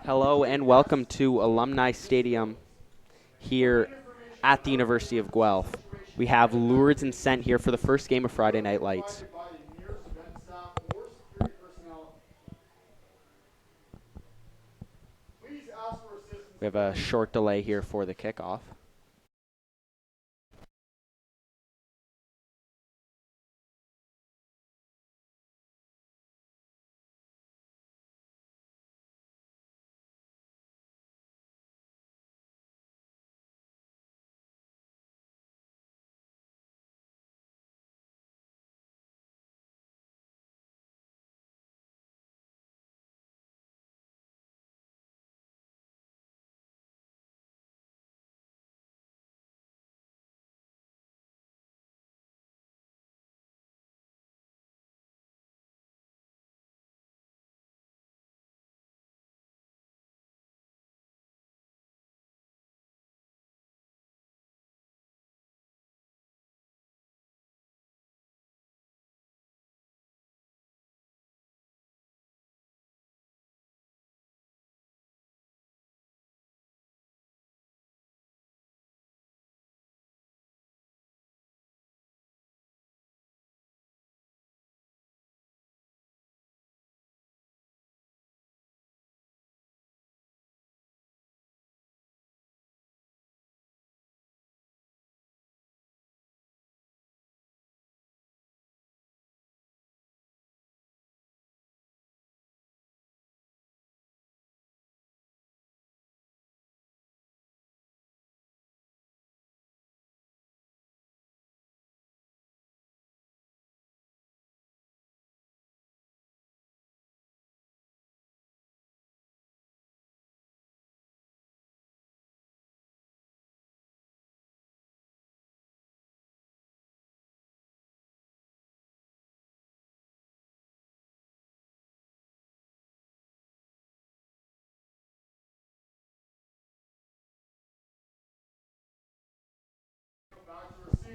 Hello and welcome to Alumni Stadium here at the University of Guelph. We have Lourdes and Cent here for the first game of Friday Night Lights. We have a short delay here for the kickoff.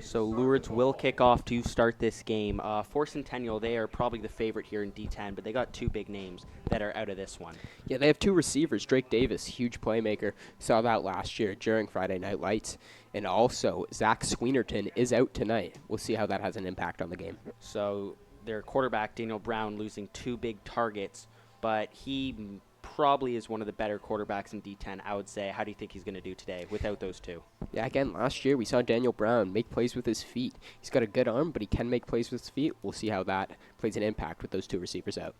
So Lourdes will kick off to start this game. For Centennial, they are probably the favorite here in D10, but they got two big names that are out of this one. Yeah, they have two receivers. Drake Davis, huge playmaker. Saw that last year during Friday Night Lights. And also, Zach Sweenerton is out tonight. We'll see how that has an impact on the game. So their quarterback, Daniel Brown, losing two big targets, but he probably is one of the better quarterbacks in D10, I would say. How do you think he's going to do today without those two? Yeah, again, last year we saw Daniel Brown make plays with his feet. He's got a good arm, but he can make plays with his feet. We'll see how that plays an impact with those two receivers out.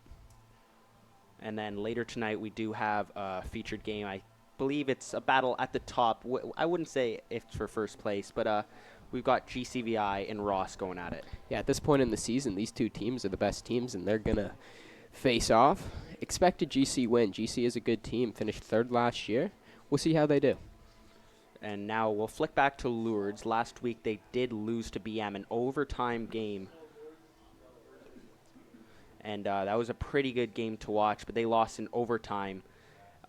And then later tonight we do have a featured game. I believe it's a battle at the top. I wouldn't say it's for first place, but we've got GCVI and Ross going at it. Yeah, at this point in the season, these two teams are the best teams, and they're going to face off. Expected GC win. GC is a good team. Finished third last year. We'll see how they do. And now we'll flick back to Lourdes. Last week they did lose to BM, an overtime game. And that was a pretty good game to watch, but they lost in overtime.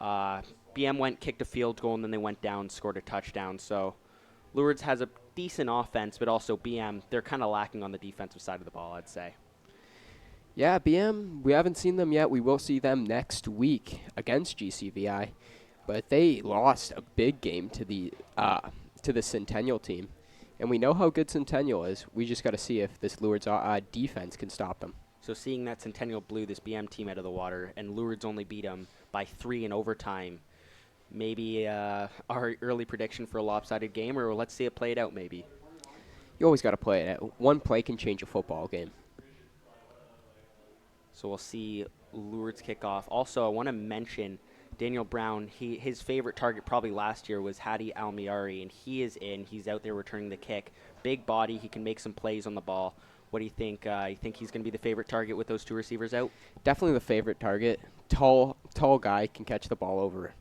BM went, kicked a field goal, and then they went down, scored a touchdown. So Lourdes has a decent offense, but also BM, they're kind of lacking on the defensive side of the ball, I'd say. Yeah, BM, we haven't seen them yet. We will see them next week against GCVI. But they lost a big game to the Centennial team. And we know how good Centennial is. We just got to see if this Lourdes defense can stop them. So seeing that Centennial blew this BM team out of the water and Lourdes only beat them by 3 in overtime, maybe our early prediction for a lopsided game, or let's see it played out maybe. You always got to play it out. One play can change a football game. So we'll see Lourdes kick off. Also, I want to mention Daniel Brown. His favorite target probably last year was Hadi Almiari, and he is in. He's out there returning the kick. Big body. He can make some plays on the ball. What do you think? You think he's going to be the favorite target with those two receivers out? Definitely the favorite target. Tall guy, can catch the ball over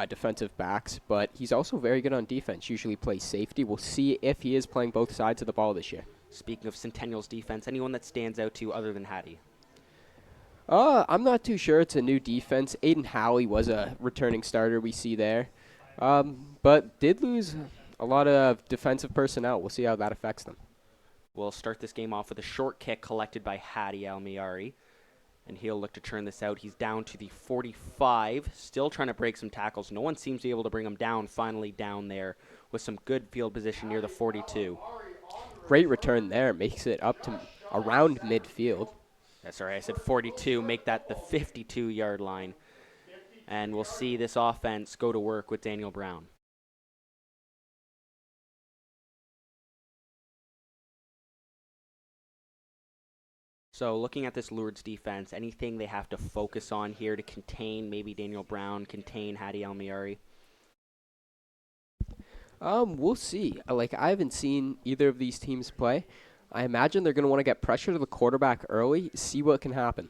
defensive backs, but he's also very good on defense. Usually plays safety. We'll see if he is playing both sides of the ball this year. Speaking of Centennial's defense, anyone that stands out to you other than Hadi? I'm not too sure. It's a new defense. Aiden Howley was a returning starter we see there, but did lose a lot of defensive personnel. We'll see how that affects them. We'll start this game off with a short kick collected by Hadi Almiari. And he'll look to turn this out. He's down to the 45, still trying to break some tackles. No one seems to be able to bring him down, finally down there with some good field position near the 42. Great return there. Makes it up to around midfield. Sorry, I said 42. Make that the 52-yard line. And we'll see this offense go to work with Daniel Brown. So looking at this Lourdes defense, anything they have to focus on here to contain maybe Daniel Brown, contain Hadi Almiari? We'll see. I haven't seen either of these teams play. I imagine they're going to want to get pressure to the quarterback early, see what can happen.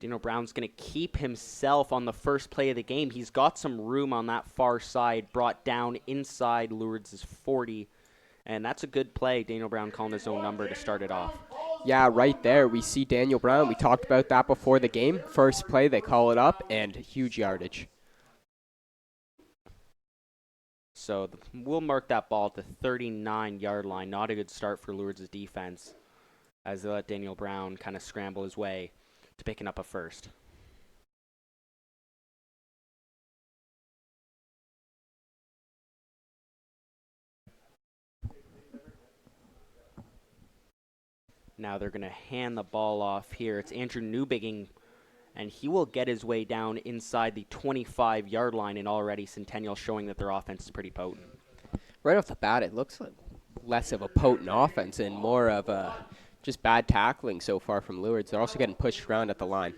Daniel Brown's going to keep himself on the first play of the game. He's got some room on that far side, brought down inside Lourdes' 40. And that's a good play, Daniel Brown calling his own number to start it off. Yeah, right there. We see Daniel Brown. We talked about that before the game. First play, they call it up, and huge yardage. So we'll mark that ball at the 39-yard line. Not a good start for Lourdes' defense as they let Daniel Brown kind of scramble his way to picking up a first. Now they're going to hand the ball off here. It's Andrew Newbigging, and he will get his way down inside the 25-yard line, and already Centennial showing that their offense is pretty potent. Right off the bat, it looks like less of a potent offense and more of a just bad tackling so far from Lourdes. They're also getting pushed around at the line.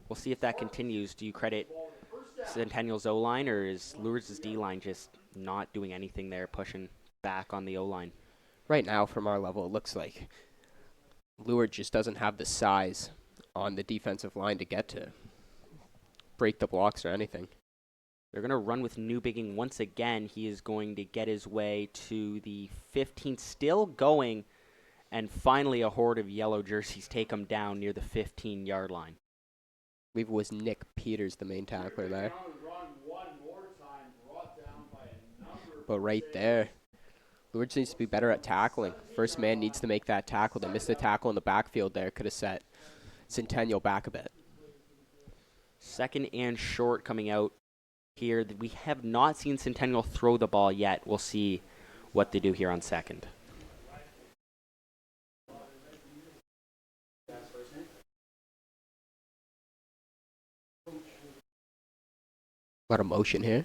We'll see if that continues. Do you credit Centennial's O-line, or is Lourdes' D-line just not doing anything there, pushing back on the O-line? Right now, from our level, it looks like Lourdes just doesn't have the size on the defensive line to get to break the blocks or anything. They're going to run with Newbigging once again. He is going to get his way to the 15, still going, and finally a horde of yellow jerseys take him down near the 15-yard line. I believe it was Nick Peters, the main tackler there. But right there, Lourdes needs to be better at tackling. First man needs to make that tackle. They missed the tackle in the backfield there. Could have set Centennial back a bit. Second and short coming out here. We have not seen Centennial throw the ball yet. We'll see what they do here on second. A lot of motion here.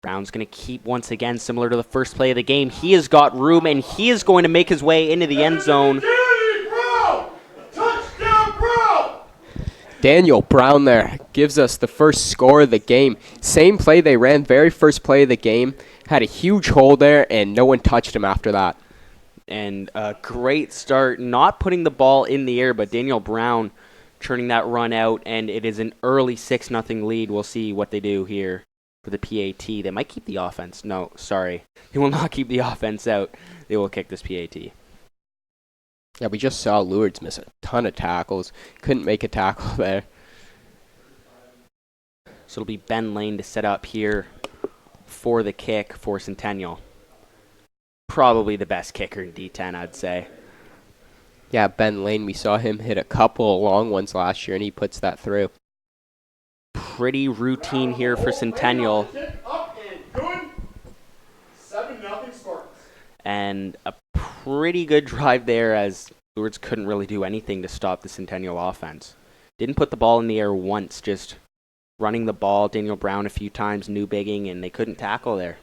Brown's going to keep once again, similar to the first play of the game. He has got room, and he is going to make his way into the end zone. Daniel Brown there gives us the first score of the game. Same play they ran, very first play of the game. Had a huge hole there, and no one touched him after that. And a great start, not putting the ball in the air, but Daniel Brown churning that run out, and it is an early 6-0 lead. We'll see what they do here for the PAT. They might keep the offense. No, sorry. They will not keep the offense out. They will kick this PAT. Yeah, we just saw Lourdes miss a ton of tackles. Couldn't make a tackle there. So it'll be Ben Lane to set up here for the kick for Centennial. Probably the best kicker in D10, I'd say. Yeah, Ben Lane, we saw him hit a couple of long ones last year, and he puts that through. Pretty routine here for Centennial. And a pretty good drive there, as Lourdes couldn't really do anything to stop the Centennial offense. Didn't put the ball in the air once, just running the ball, Daniel Brown a few times, Newbigging, and they couldn't tackle there.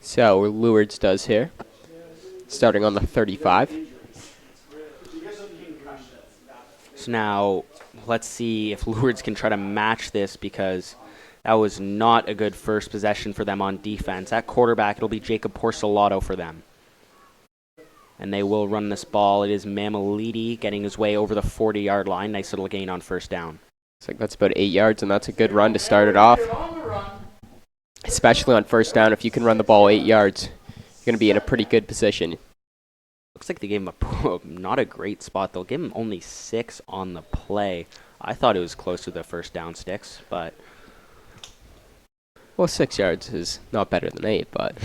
So Lourdes does here, starting on the 35. So now let's see if Lourdes can try to match this, because that was not a good first possession for them on defense. At quarterback, it'll be Jacob Porcelato for them. And they will run this ball. It is Mamalidi getting his way over the 40-yard line. Nice little gain on first down. Looks like that's about 8 yards, and that's a good run to start it off. Especially on first down, if you can run the ball 8 yards, you're going to be in a pretty good position. Looks like they gave him not a great spot. They'll give him only 6 on the play. I thought it was close to the first down sticks, but Well, 6 yards is not better than 8, but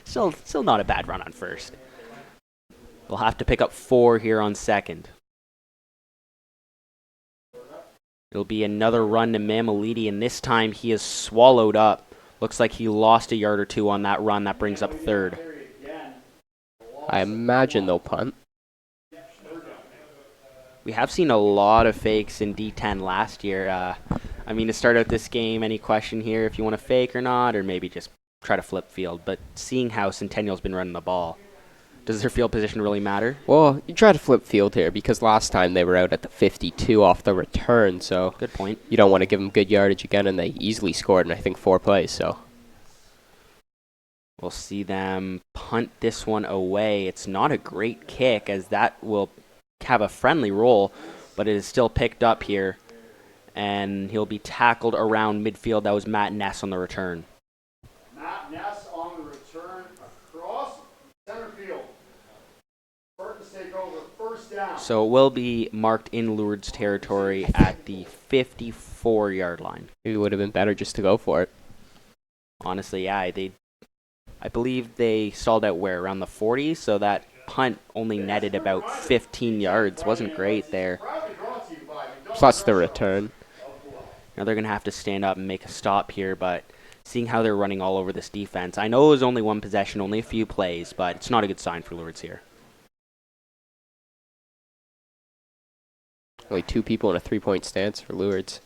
Still not a bad run on first. They'll have to pick up 4 here on second. It'll be another run to Mamalidi, and this time he is swallowed up. Looks like he lost a yard or 2 on that run. That brings up third. I imagine they'll punt. We have seen a lot of fakes in D10 last year. I mean, to start out this game, any question here if you want to fake or not, or maybe just try to flip field. But seeing how Centennial's been running the ball, does their field position really matter? Well, you try to flip field here because last time they were out at the 52 off the return, so Good point. you don't want to give them good yardage again, and they easily scored in, I think, 4 plays, so. We'll see them punt this one away. It's not a great kick, as that will have a friendly roll, but it is still picked up here, and he'll be tackled around midfield. That was Matt Ness on the return. Matt Ness on the return across center field. Burton's take over, first down. So it will be marked in Lourdes territory at the 54-yard line. Maybe it would have been better just to go for it. Honestly, yeah, I believe they stalled out where, around the 40, so that punt only netted about 15 yards. Wasn't great there. Plus the return. Now they're going to have to stand up and make a stop here, but seeing how they're running all over this defense, I know it was only one possession, only a few plays, but it's not a good sign for Lourdes here. Only 2 people in a 3-point stance for Lourdes.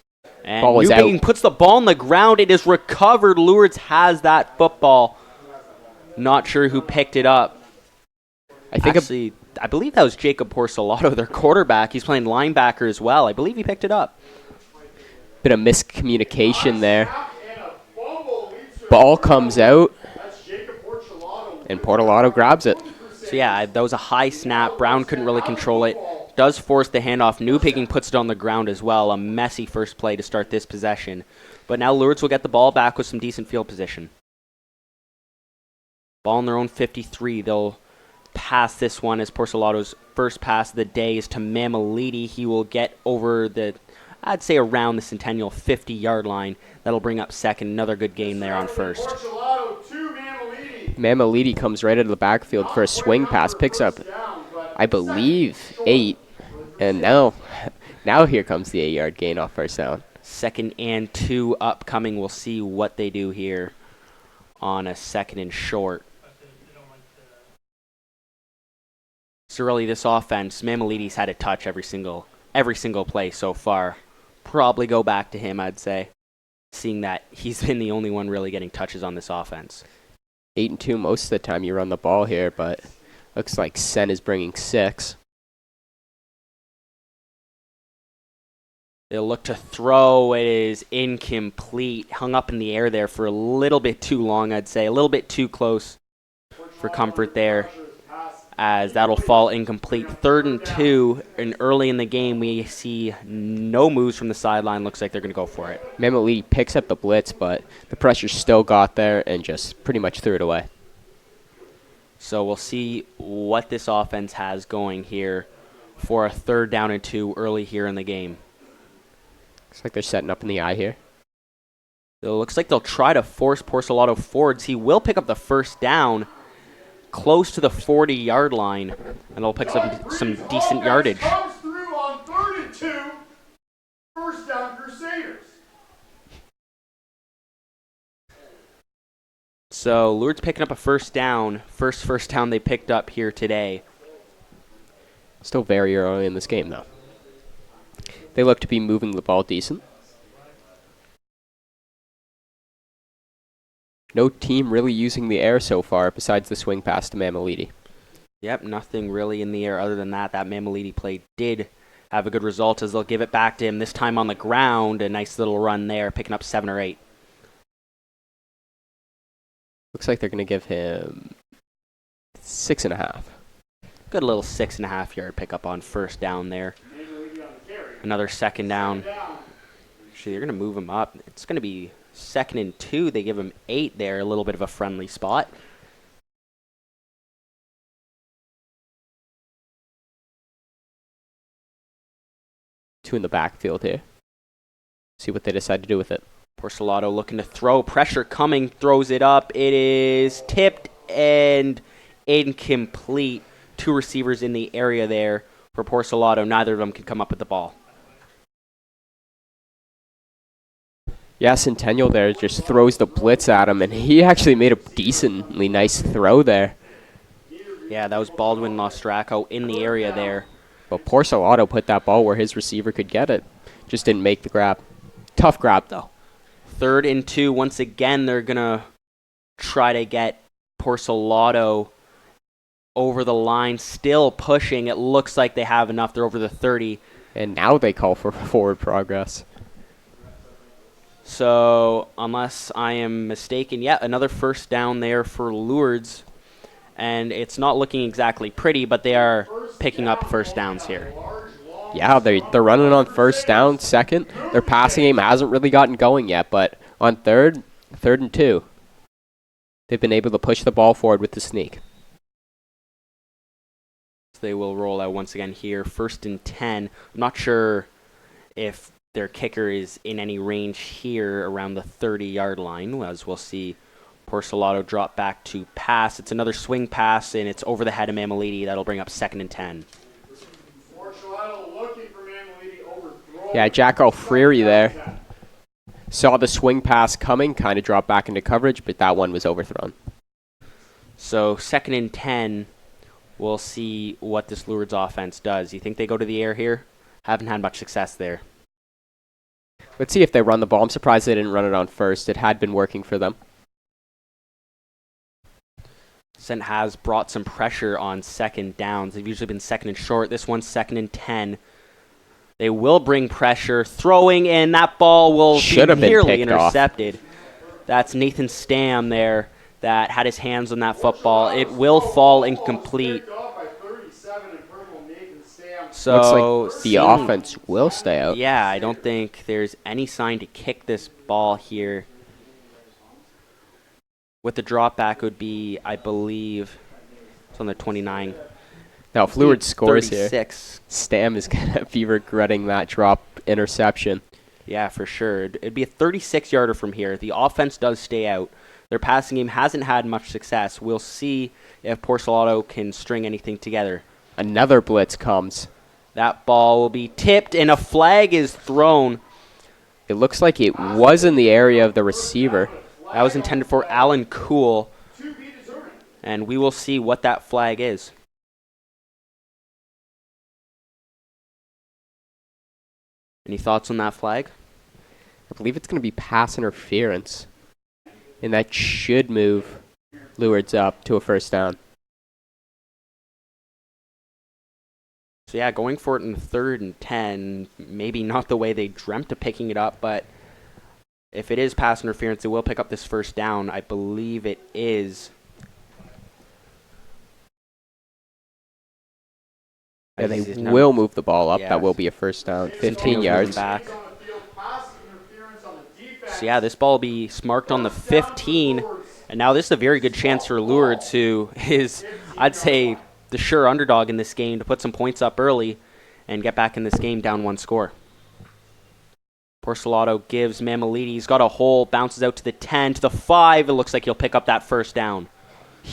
And Ball is Newbigin out. puts the ball on the ground. It is recovered. Lourdes has that football. Not sure who picked it up. I think Actually, I believe that was Jacob Porcelato, their quarterback. He's playing linebacker as well. I believe he picked it up. bit of miscommunication there. Ball comes out, and Portolato grabs it. So yeah, that was a high snap. Brown couldn't really control it. Does force the handoff. Newpicking puts it on the ground as well. A messy first play to start this possession. But now Lourdes will get the ball back with some decent field position. Ball on their own 53. They'll pass this one as Porcelato's first pass of the day is to Mamalidi. He will get over the, I'd say around the Centennial 50-yard line. That'll bring up second. Another good game there on first. Mamalidi comes right out of the backfield for a swing pass. Picks up, I believe, 8. And now here comes the 8-yard gain off first down. 2nd and 2 upcoming. We'll see what they do here on a 2nd and short. So really, this offense, Mamalidi's had a touch every single play so far. Probably go back to him, I'd say, seeing that he's been the only one really getting touches on this offense. 8 and 2 most of the time you run the ball here, but looks like Sen is bringing 6. They'll look to throw. It is incomplete. Hung up in the air there for a little bit too long, I'd say. A little bit too close for comfort there, as that'll fall incomplete. 3rd and 2, and early in the game we see no moves from the sideline. Looks like they're going to go for it. Mamalidi picks up the blitz, but the pressure still got there and just pretty much threw it away. So we'll see what this offense has going here for a 3rd down and 2 early here in the game. Looks like they're setting up in the eye here. It looks like they'll try to force Porcelato forwards. He will pick up the first down close to the 40-yard line, and they'll pick up some decent yardage. Comes through on 3rd and 2. First down, Crusaders. So Lourdes picking up a first down. First down they picked up here today. Still very early in this game, though. They look to be moving the ball decent. No team really using the air so far besides the swing pass to Mamalidi. Yep, nothing really in the air other than that. That Mamalidi play did have a good result, as they'll give it back to him, this time on the ground. A nice little run there, picking up 7 or 8. Looks like they're going to give him 6.5. Good little 6.5-yard pickup on first down there. Another 2nd down. Actually, they're going to move him up. It's going to be 2nd and 2. They give him 8 there, a little bit of a friendly spot. Two in the backfield here. See what they decide to do with it. Porcelato looking to throw. Pressure coming. Throws it up. It is tipped and incomplete. 2 receivers in the area there for Porcelato. Neither of them can come up with the ball. Yeah, Centennial there just throws the blitz at him, and he actually made a decently nice throw there. Yeah, that was Baldwin Nostraco in the area there. But Porcelato put that ball where his receiver could get it. Just didn't make the grab. Tough grab, though. 3rd and 2. Once again, they're going to try to get Porcelato over the line. Still pushing. It looks like they have enough. They're over the 30. And now they call for forward progress. So, unless I am mistaken, yeah, another first down there for Lourdes. And it's not looking exactly pretty, but they are picking up first downs here. Yeah, they're running on first down, second. Their passing game hasn't really gotten going yet, but on third and 2, they've been able to push the ball forward with the sneak. They will roll out once again here. 1st and 10. I'm not sure if their kicker is in any range here around the 30-yard line, as we'll see Porcelato drop back to pass. It's another swing pass, and it's over the head of Mameliti. That'll bring up 2nd and 10. Yeah, Jack Alfreri there. Saw the swing pass coming, kind of dropped back into coverage, but that one was overthrown. So 2nd and 10, we'll see what this Lourdes offense does. You think they go to the air here? Haven't had much success there. Let's see if they run the ball. I'm surprised they didn't run it on first. It had been working for them. Cent has brought some pressure on 2nd downs. They've usually been 2nd and short. This one's 2nd and 10. They will bring pressure, throwing, and that ball will be nearly intercepted. That's Nathan Stam there that had his hands on that football. It will fall incomplete. So looks like the offense will stay out. Yeah, I don't think there's any sign to kick this ball here. With the drop back would be, I believe, it's on the 29. Now, if Lourdes scores 36. here, Stam is going to be regretting that drop interception. Yeah, for sure. It'd be a 36-yarder from here. The offense does stay out. Their passing game hasn't had much success. We'll see if Porcelato can string anything together. Another blitz comes. That ball will be tipped, and a flag is thrown. It looks like it was in the area of the receiver. That was intended for Alan Cool, and we will see what that flag is. Any thoughts on that flag? I believe it's going to be pass interference, and that should move Lourdes up to a first down. So yeah, going for it in 3rd and 10, maybe not the way they dreamt of picking it up, but if it is pass interference, they will pick up this first down. I believe it is. Yeah, they will move the ball up. Yeah. That will be a first down. 15 yards. Back. So yeah, this ball will be marked on the 15. And now this is a very good chance for Lourdes, who is, I'd say, the sure underdog in this game, to put some points up early and get back in this game down 1 score. Porcelato gives Mameliti. He's got a hole, bounces out to the 10, to the 5. It looks like he'll pick up that first down.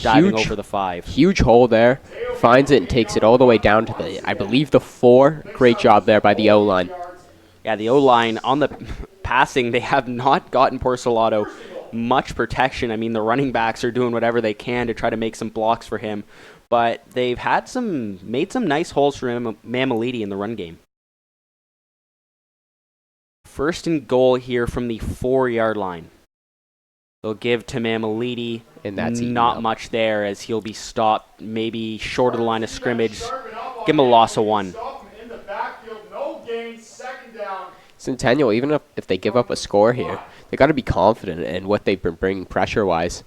Diving over the 5. Huge hole there. Finds it and takes it all the way down to the, I believe, the 4. Great job there by the O-line. Yeah, the O-line on the passing, they have not gotten Porcelato much protection. I mean, the running backs are doing whatever they can to try to make some blocks for him. But they've made some nice holes for Mameliti in the run game. 1st and goal here from the 4-yard line. They'll give to Mameliti, and that's not much there, as he'll be stopped maybe short of the line of scrimmage. Give him a loss of 1. Centennial, even if they give up a score here, they got to be confident in what they've been bringing pressure-wise.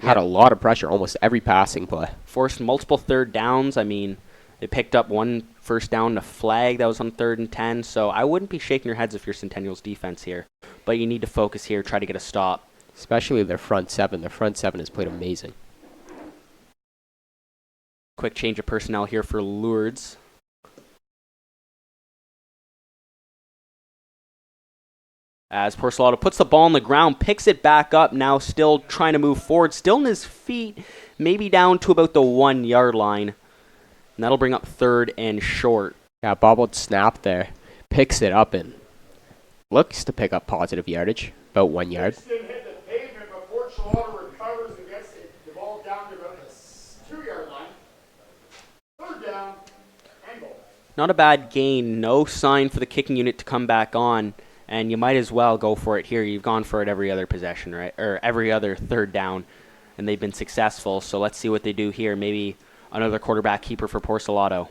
Had a lot of pressure, almost every passing play. Forced multiple 3rd downs. I mean, they picked up 1 first down, a flag that was on 3rd and 10. So I wouldn't be shaking your heads if you're Centennial's defense here. But you need to focus here, try to get a stop. Especially their front 7. Their front 7 has played amazing. Quick change of personnel here for Lourdes. As Porcelado puts the ball on the ground, picks it back up, now still trying to move forward, still in his feet, maybe down to about the 1 yard line. And that'll bring up third and short. Yeah, bobbled snap there. Picks it up and looks to pick up positive yardage, about 1 yard. Didn't hit the pavement, but Porcelado recovers and gets the ball down to about the 2 yard line. Third down and goal. Not a bad gain, no sign for the kicking unit to come back on. And you might as well go for it here. You've gone for it every other possession, right? Or every other third down, and they've been successful. So let's see what they do here. Maybe another quarterback keeper for Porcelado.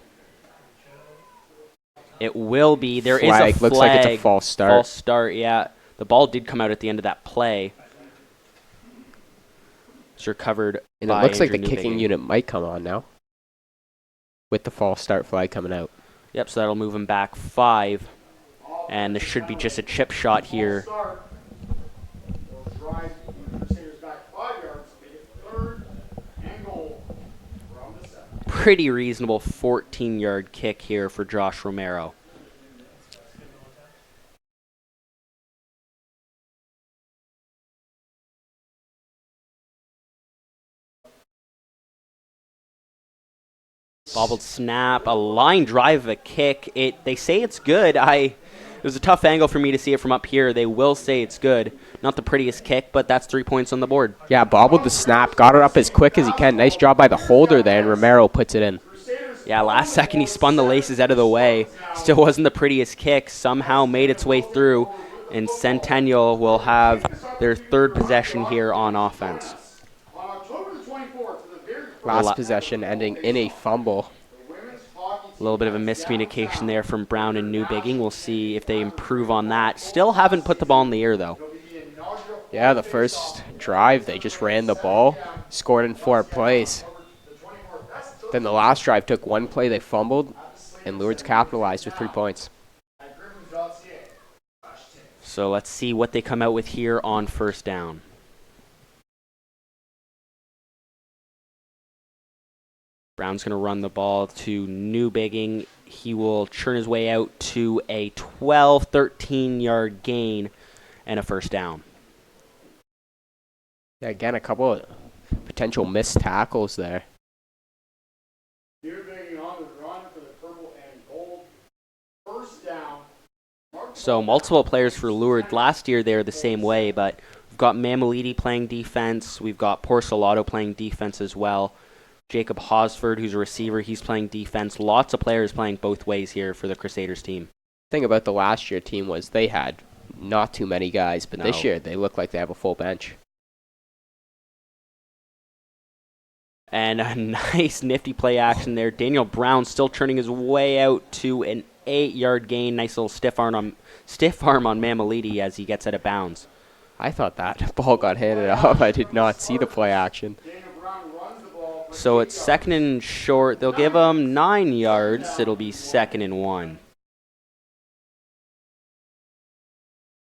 It will be. There is a flag. Looks like it's a false start. False start, yeah. The ball did come out at the end of that play. It's recovered. And it looks like the kicking unit might come on now with the false start flag coming out. Yep, so that'll move him back 5. And this should be just a chip shot here. Pretty reasonable 14-yard kick here for Josh Romero. Bobbled snap, a line drive, a kick. They say it's good. It was a tough angle for me to see it from up here. They will say it's good. Not the prettiest kick, but that's 3 points on the board. Yeah, bobbled the snap, got it up as quick as he can. Nice job by the holder there, and Romero puts it in. Yeah, last second he spun the laces out of the way. Still wasn't the prettiest kick. Somehow made its way through, and Centennial will have their third possession here on offense. Last possession ending in a fumble. A little bit of a miscommunication there from Brown and Newbigging. We'll see if they improve on that. Still haven't put the ball in the air, though. Yeah, the first drive, they just ran the ball, scored in 4 plays. Then the last drive took 1 play, they fumbled, and Lourdes capitalized with 3 points. So let's see what they come out with here on first down. Brown's going to run the ball to Newbigging. He will churn his way out to a 12, 13-yard gain and a first down. Yeah, again, a couple of potential missed tackles there. Newbigging on the run for the purple and gold. First down. So multiple players for Lourdes. Last year they were the same way, but we've got Mameliti playing defense. We've got Porcelado playing defense as well. Jacob Hosford, who's a receiver, he's playing defense. Lots of players playing both ways here for the Crusaders team. The thing about the last year team was they had not too many guys, but No. this year they look like they have a full bench. And a nice nifty play action there. Daniel Brown still turning his way out to an 8-yard gain. Nice little stiff arm on Mameliti as he gets out of bounds. I thought that ball got handed off. I did not see the play action. So it's second and short. They'll give him 9 yards. It'll be 2nd and 1.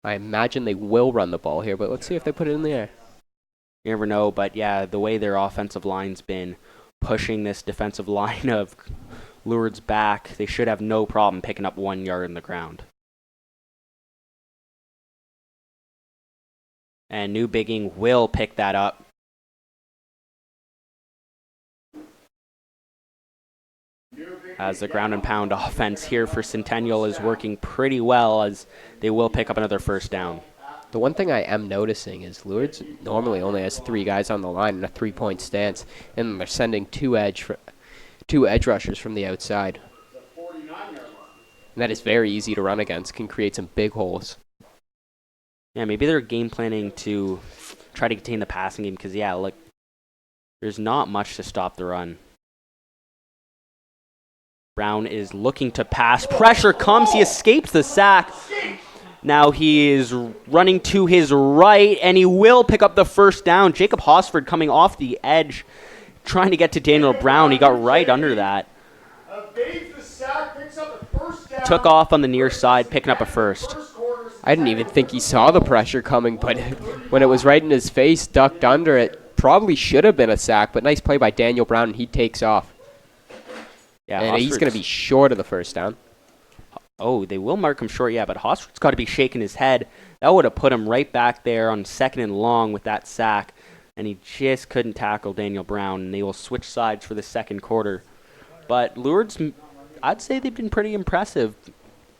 I imagine they will run the ball here, but let's see if they put it in the air. You never know, but yeah, the way their offensive line's been pushing this defensive line of Lourdes back, they should have no problem picking up 1 yard in the ground. And Newbigging will pick that up. As the ground and pound offense here for Centennial is working pretty well, as they will pick up another first down. The one thing I am noticing is Lourdes normally only has 3 guys on the line in a 3-point stance, and they're sending 2 edge rushers from the outside. And that is very easy to run against, can create some big holes. Yeah, maybe they're game planning to try to contain the passing game because, yeah, look, there's not much to stop the run. Brown is looking to pass. Pressure comes. He escapes the sack. Now he is running to his right, and he will pick up the first down. Jacob Hosford coming off the edge, trying to get to Daniel Brown. He got right under that. Took off on the near side, picking up a first. I didn't even think he saw the pressure coming, but when it was right in his face, ducked under it. Probably should have been a sack, but nice play by Daniel Brown, and he takes off. Yeah, and he's going to be short of the first down. Oh, they will mark him short, yeah, but Hosford's got to be shaking his head. That would have put him right back there on 2nd and long with that sack, and he just couldn't tackle Daniel Brown, and they will switch sides for the second quarter. But Lourdes, I'd say they've been pretty impressive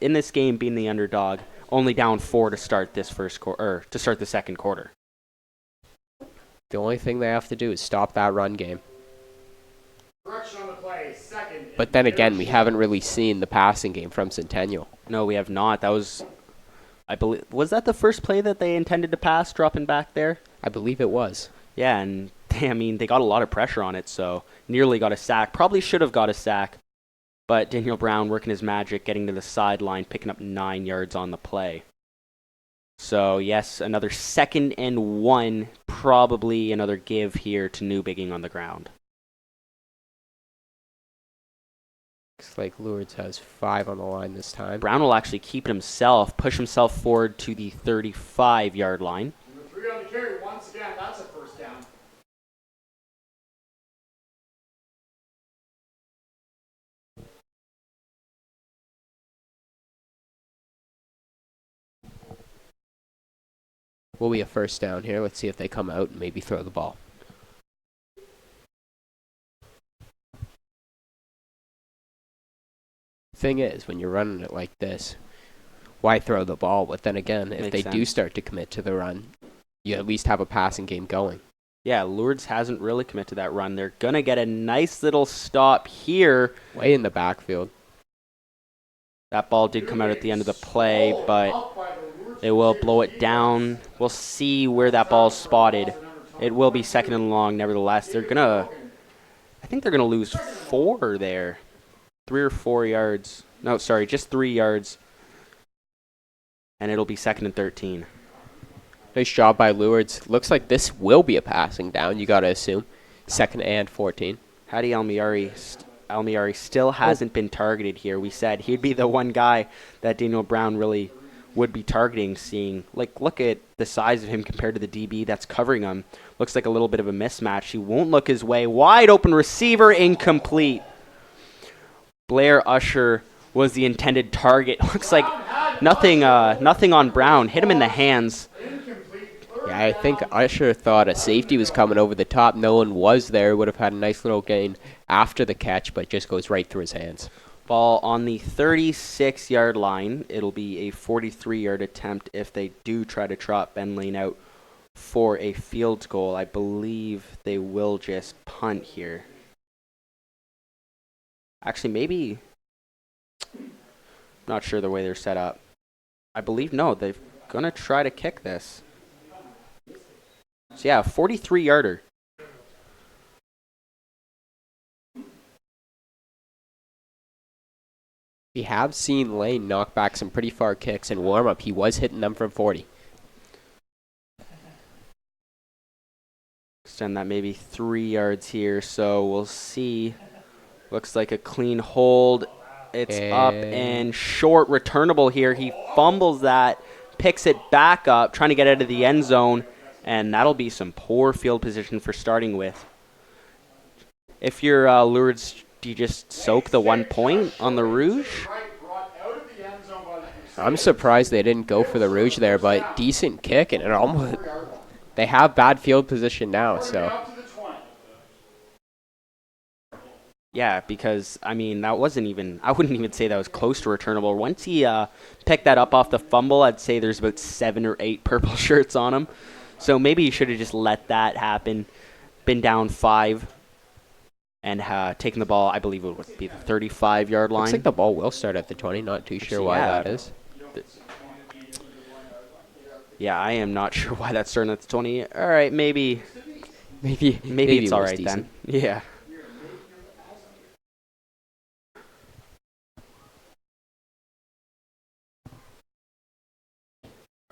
in this game, being the underdog, only down 4 to start this to start the second quarter. The only thing they have to do is stop that run game. Correction on the play, second. But then again, we haven't really seen the passing game from Centennial. No, we have not. That was, I believe, was that the first play that they intended to pass, dropping back there? I believe it was. Yeah, and they got a lot of pressure on it, so nearly got a sack. Probably should have got a sack, but Daniel Brown working his magic, getting to the sideline, picking up 9 yards on the play. So, yes, another 2nd and 1, probably another give here to Newbigging on the ground. Looks like Lourdes has 5 on the line this time. Brown will actually keep it himself, push himself forward to the 35-yard line. Number 3 on the carry. Once again, that's a first down. Will be a first down here. Let's see if they come out and maybe throw the ball. Thing is, when you're running it like this, why throw the ball? But then again, if they do start to commit to the run, you at least have a passing game going. Yeah, Lourdes hasn't really committed to that run. They're going to get a nice little stop here. Way in the backfield. That ball did come out at the end of the play, but they will blow it down. We'll see where that ball's spotted. It will be 2nd and long, nevertheless. I think they're going to lose 4 there. 3 or 4 yards. No, sorry, just 3 yards. And it'll be 2nd and 13. Nice job by Lourdes. Looks like this will be a passing down, you got to assume. 2nd and 14. Hadi Almiari still hasn't been targeted here. We said he'd be the one guy that Daniel Brown really would be targeting, seeing, look at the size of him compared to the DB that's covering him. Looks like a little bit of a mismatch. He won't look his way. Wide open receiver, incomplete. Blair Usher was the intended target. Looks like nothing on Brown. Hit him in the hands. Yeah, I think Usher thought a safety was coming over the top. No one was there. Would have had a nice little gain after the catch, but just goes right through his hands. Ball on the 36-yard line. It'll be a 43-yard attempt if they do try to trot Ben Lane out for a field goal. I believe they will just punt here. Actually, maybe. Not sure the way they're set up. I believe, no, they're going to try to kick this. So, yeah, 43-yarder. We have seen Lane knock back some pretty far kicks in warm-up. He was hitting them from 40. Extend that maybe 3 yards here, so we'll see. Looks like a clean hold. It's up and short, returnable here. He fumbles that, picks it back up, trying to get out of the end zone, and that'll be some poor field position for starting with. If you're Lourdes, do you just soak the 1 point on the Rouge? I'm surprised they didn't go for the Rouge there, but decent kick, and it almost they have bad field position now, so. Yeah, because, that wasn't even, I wouldn't even say that was close to returnable. Once he picked that up off the fumble, I'd say there's about 7 or 8 purple shirts on him. So maybe you should have just let that happen, been down 5, and taken the ball, I believe it would be the 35-yard line. Looks like the ball will start at the 20, not too sure why that is. Yeah, I am not sure why that's starting at the 20. All right, maybe it's all right then. Yeah.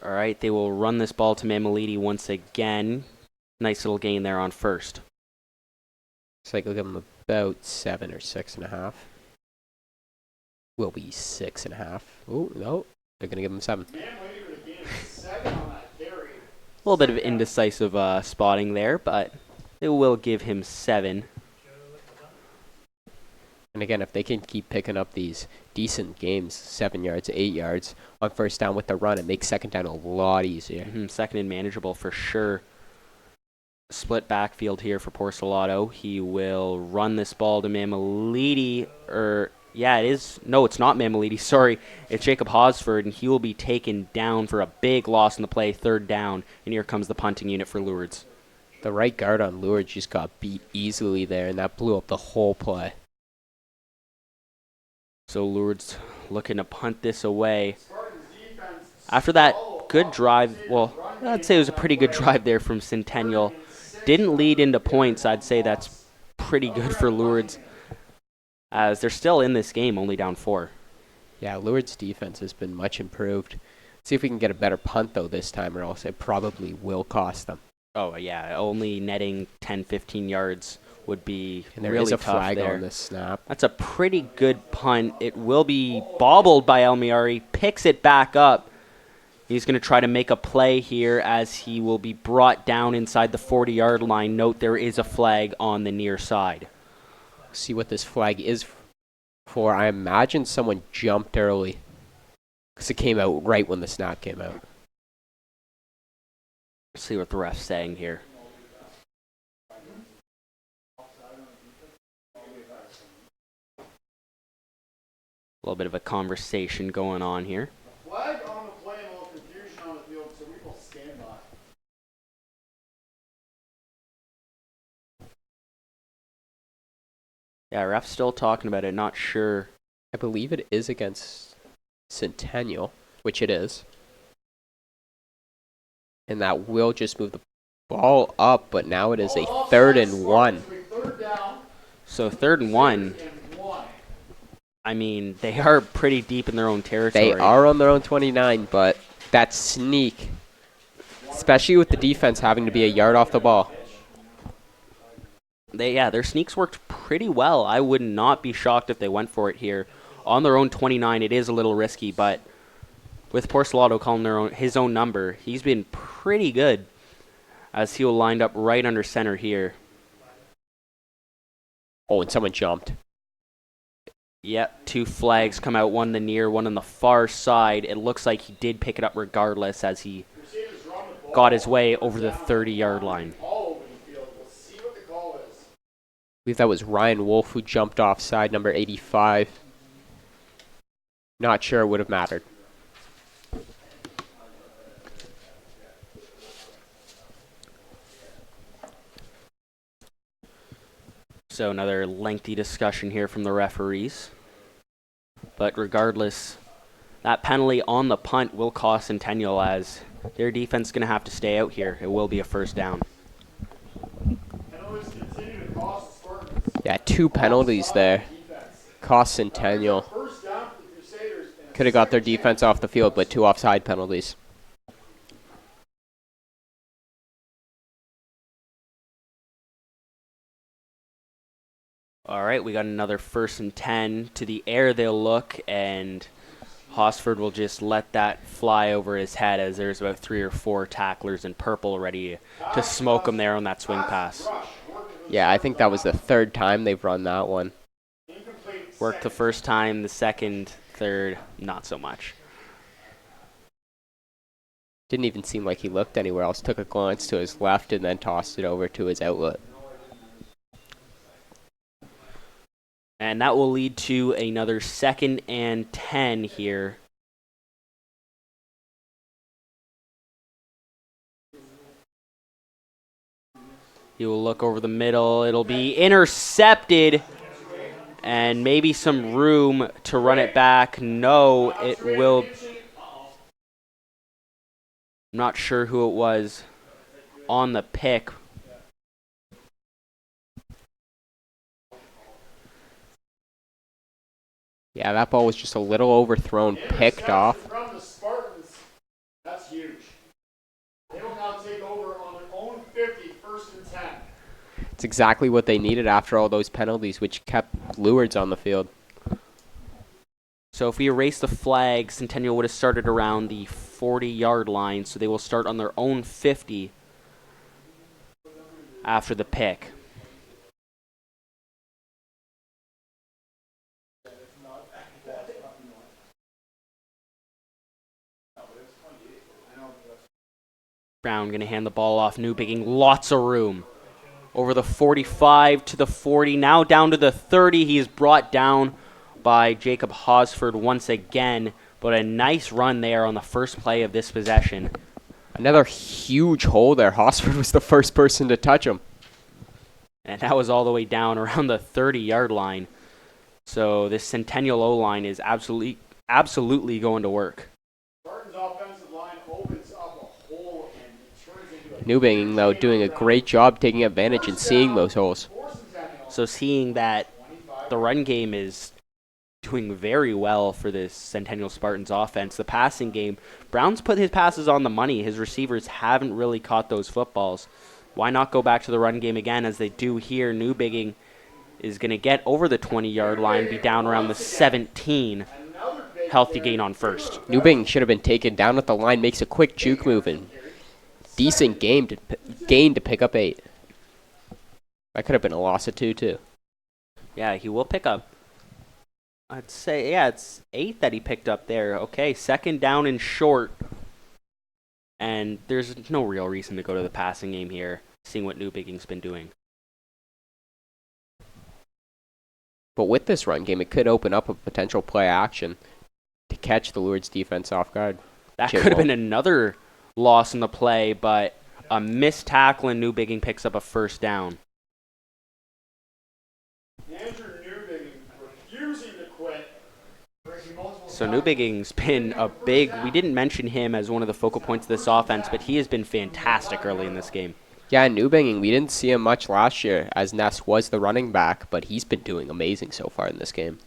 All right, they will run this ball to Mamelidi once again. Nice little gain there on first. Looks like we'll give them about 7 or 6.5. Will be 6.5. Oh, no. They're going to give them 7. A little bit of indecisive spotting there, but they will give him 7. And again, if they can keep picking up these decent games, 7 yards, 8 yards on first down with the run, it makes second down a lot easier. Second and manageable for sure. Split backfield here for Porcelato. He will run this ball to Mameliti, yeah, it is. No, it's not Mameliti. Sorry, it's Jacob Hosford, and he will be taken down for a big loss in the play, third down. And here comes the punting unit for Lourdes. The right guard on Lourdes just got beat easily there, and that blew up the whole play. So Lourdes looking to punt this away. After that good drive, well, I'd say it was a pretty good drive there from Centennial. Didn't lead into points. I'd say that's pretty good for Lourdes, as they're still in this game, only down 4. Yeah, Lourdes' defense has been much improved. See if we can get a better punt, though, this time, or else it probably will cost them. Oh, yeah, only netting 10, 15 yards would be and there really is a tough flag there. on this snap. That's a pretty good punt. It will be bobbled by Almiari, picks it back up. He's going to try to make a play here as he will be brought down inside the 40-yard line. Note there is a flag on the near side. See what this flag is for. I imagine someone jumped early because it came out right when the snap came out. Let's see what the ref's saying here. A little bit of a conversation going on here. Flag on the play and a little confusion on the field, so we will stand by. Yeah, ref's still talking about it, not sure. I believe it is against Centennial, which it is. And that will just move the ball up, but now it is a 3rd and 1. So 3rd and 1. I mean, they are pretty deep in their own territory. They are on their own 29, but that sneak, especially with the defense having to be a yard off the ball. Their sneaks worked pretty well. I would not be shocked if they went for it here. On their own 29, it is a little risky, but with Porcelato calling his own number, he's been pretty good as he'll lined up right under center here. Oh, and someone jumped. Yep, 2 flags come out, one the near, one on the far side. It looks like he did pick it up regardless as he got his way over the 30-yard line. I believe that was Ryan Wolf who jumped offside, number 85. Not sure it would have mattered. So another lengthy discussion here from the referees. But regardless, that penalty on the punt will cost Centennial as their defense is going to have to stay out here. It will be a first down. Yeah, 2 penalties there. Cost Centennial. Could have got their defense off the field, but 2 offside penalties. All right, we got another 1st and 10. To the air they'll look, and Hosford will just let that fly over his head as there's about 3 or 4 tacklers in purple ready to smoke him there on that swing pass. Yeah, I think that was the 3rd time they've run that one. Worked the first time, the second, third, not so much. Didn't even seem like he looked anywhere else. Took a glance to his left and then tossed it over to his outlet. And that will lead to another 2nd and 10 here. He will look over the middle. It'll be intercepted. And maybe some room to run it back. No, it will. I'm not sure who it was on the pick. Yeah, that ball was just a little overthrown, picked off. From the Spartans, that's huge. They will now take over on their own 50, 1st and 10. It's exactly what they needed after all those penalties, which kept Lourdes on the field. So if we erase the flag, Centennial would have started around the 40-yard line, so they will start on their own 50 after the pick. Brown going to hand the ball off. Newbigging, lots of room. Over the 45 to the 40, now down to the 30. He is brought down by Jacob Hosford once again, but a nice run there on the first play of this possession. Another huge hole there. Hosford was the first person to touch him. And that was all the way down around the 30-yard line. So this Centennial O-line is absolutely going to work. Spartans' offensive line opens up a hole and turns into a Newbigging, though, doing a great job taking advantage and seeing those holes. for Centennial. So seeing that the run game is doing very well for this Centennial Spartans offense, the passing game, Brown's put his passes on the money. His receivers haven't really caught those footballs. Why not go back to the run game again as they do here? Newbigging is going to get over the 20-yard line, be down around the 17. Healthy gain on first. Newbigging should have been taken down at the line, makes a quick juke move, and decent gain to pick up 8. That could have been a loss of 2, too. Yeah, he will pick up. I'd say, yeah, it's 8 that he picked up there. Okay, second down and short. And there's no real reason to go to the passing game here, seeing what Newbigging's been doing. But with this run game, it could open up a potential play action to catch the Lourdes defense off guard. That could have been another loss in the play, but a missed tackle and Newbigging picks up a first down. Andrew Newbigging refusing to quit. So Newbigging's been a big, we didn't mention him as one of the focal points of this offense, but he has been fantastic early in this game. Yeah, Newbigging, we didn't see him much last year as Ness was the running back, but he's been doing amazing so far in this game.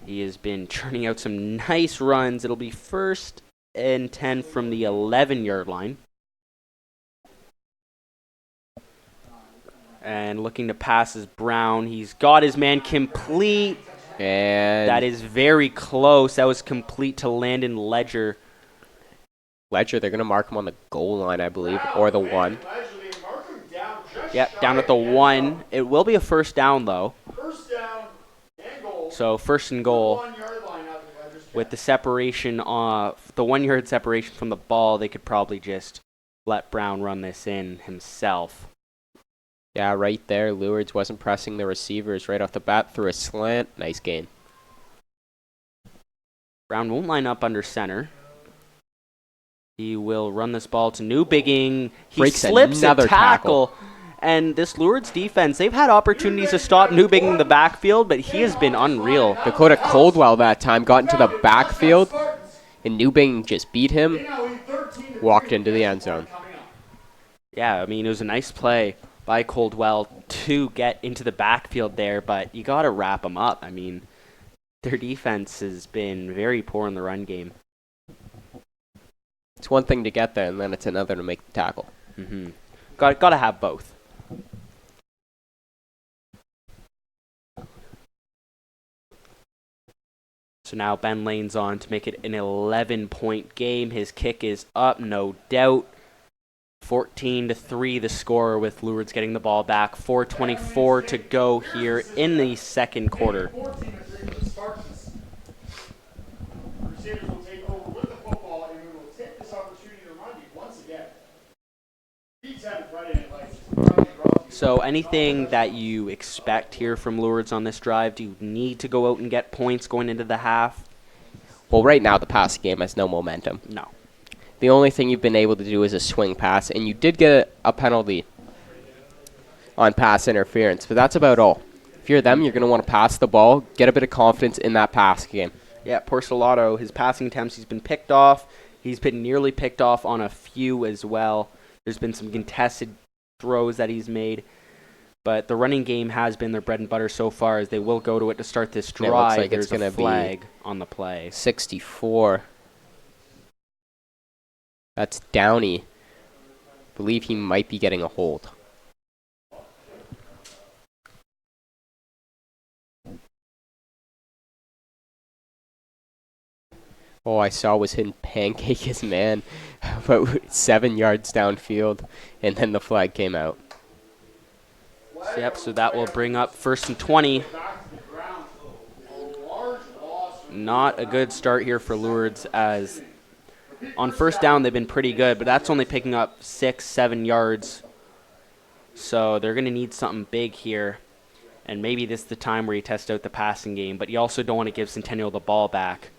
He has been churning out some nice runs. It'll be 1st and 10 from the 11-yard line. And looking to pass is Brown. He's got his man complete. And That is very close. That was complete to Landon Ledger. Ledger, they're going to mark him on the goal line, I believe, or the 1. Yep, down at the 1. It will be a first down, though. First down and goal. So 1st and goal. 1-yard line out of Ledger's With the separation, the 1-yard separation from the ball, they could probably just let Brown run this in himself. Yeah, right there, Lourdes wasn't pressing the receivers right off the bat through a slant. Nice gain. Brown won't line up under center. He will run this ball to Newbigging. He Breaks slips a another tackle. And this Lourdes defense, they've had opportunities to stop Newbigging in the backfield, but he has been unreal. Dakota Coldwell that time got into the backfield, and Newbigging just beat him, walked into the end zone. Yeah, I mean, it was a nice play by Coldwell to get into the backfield there, but you got to wrap them up. I mean, their defense has been very poor in the run game. It's one thing to get there, and then it's another to make the tackle. Mm-hmm. Got to have both. So now Ben Lane's on to make it an 11-point game. His kick is up, no doubt. 14-3 the score with Lourdes getting the ball back. 4:24 to go here in the second quarter. Crusaders will take over with the football, and we will take this opportunity to remind you once again. B10 Friday Night Lights. So anything that you expect here from Lourdes on this drive? Do you need to go out and get points going into the half? Well, right now the passing game has no momentum. No. The only thing you've been able to do is a swing pass, and you did get a penalty on pass interference, but that's about all. If you're them, you're going to want to pass the ball, get a bit of confidence in that pass game. Yeah, Porcelato, his passing attempts, he's been picked off. He's been nearly picked off on a few as well. There's been some contested throws that he's made. But the running game has been their bread and butter so far, as they will go to it to start this drive. It looks like There's it's going a to flag be on the play. 64. That's Downey. Believe he might be getting a hold. All I saw was him pancake his man about 7 yards downfield, and then the flag came out. Yep, so that will bring up 1st and 20. Not a good start here for Lourdes, as On first down, they've been pretty good, but that's only picking up 6, 7 yards. So they're going to need something big here. And maybe this is the time where you test out the passing game. But you also don't want to give Centennial the ball back.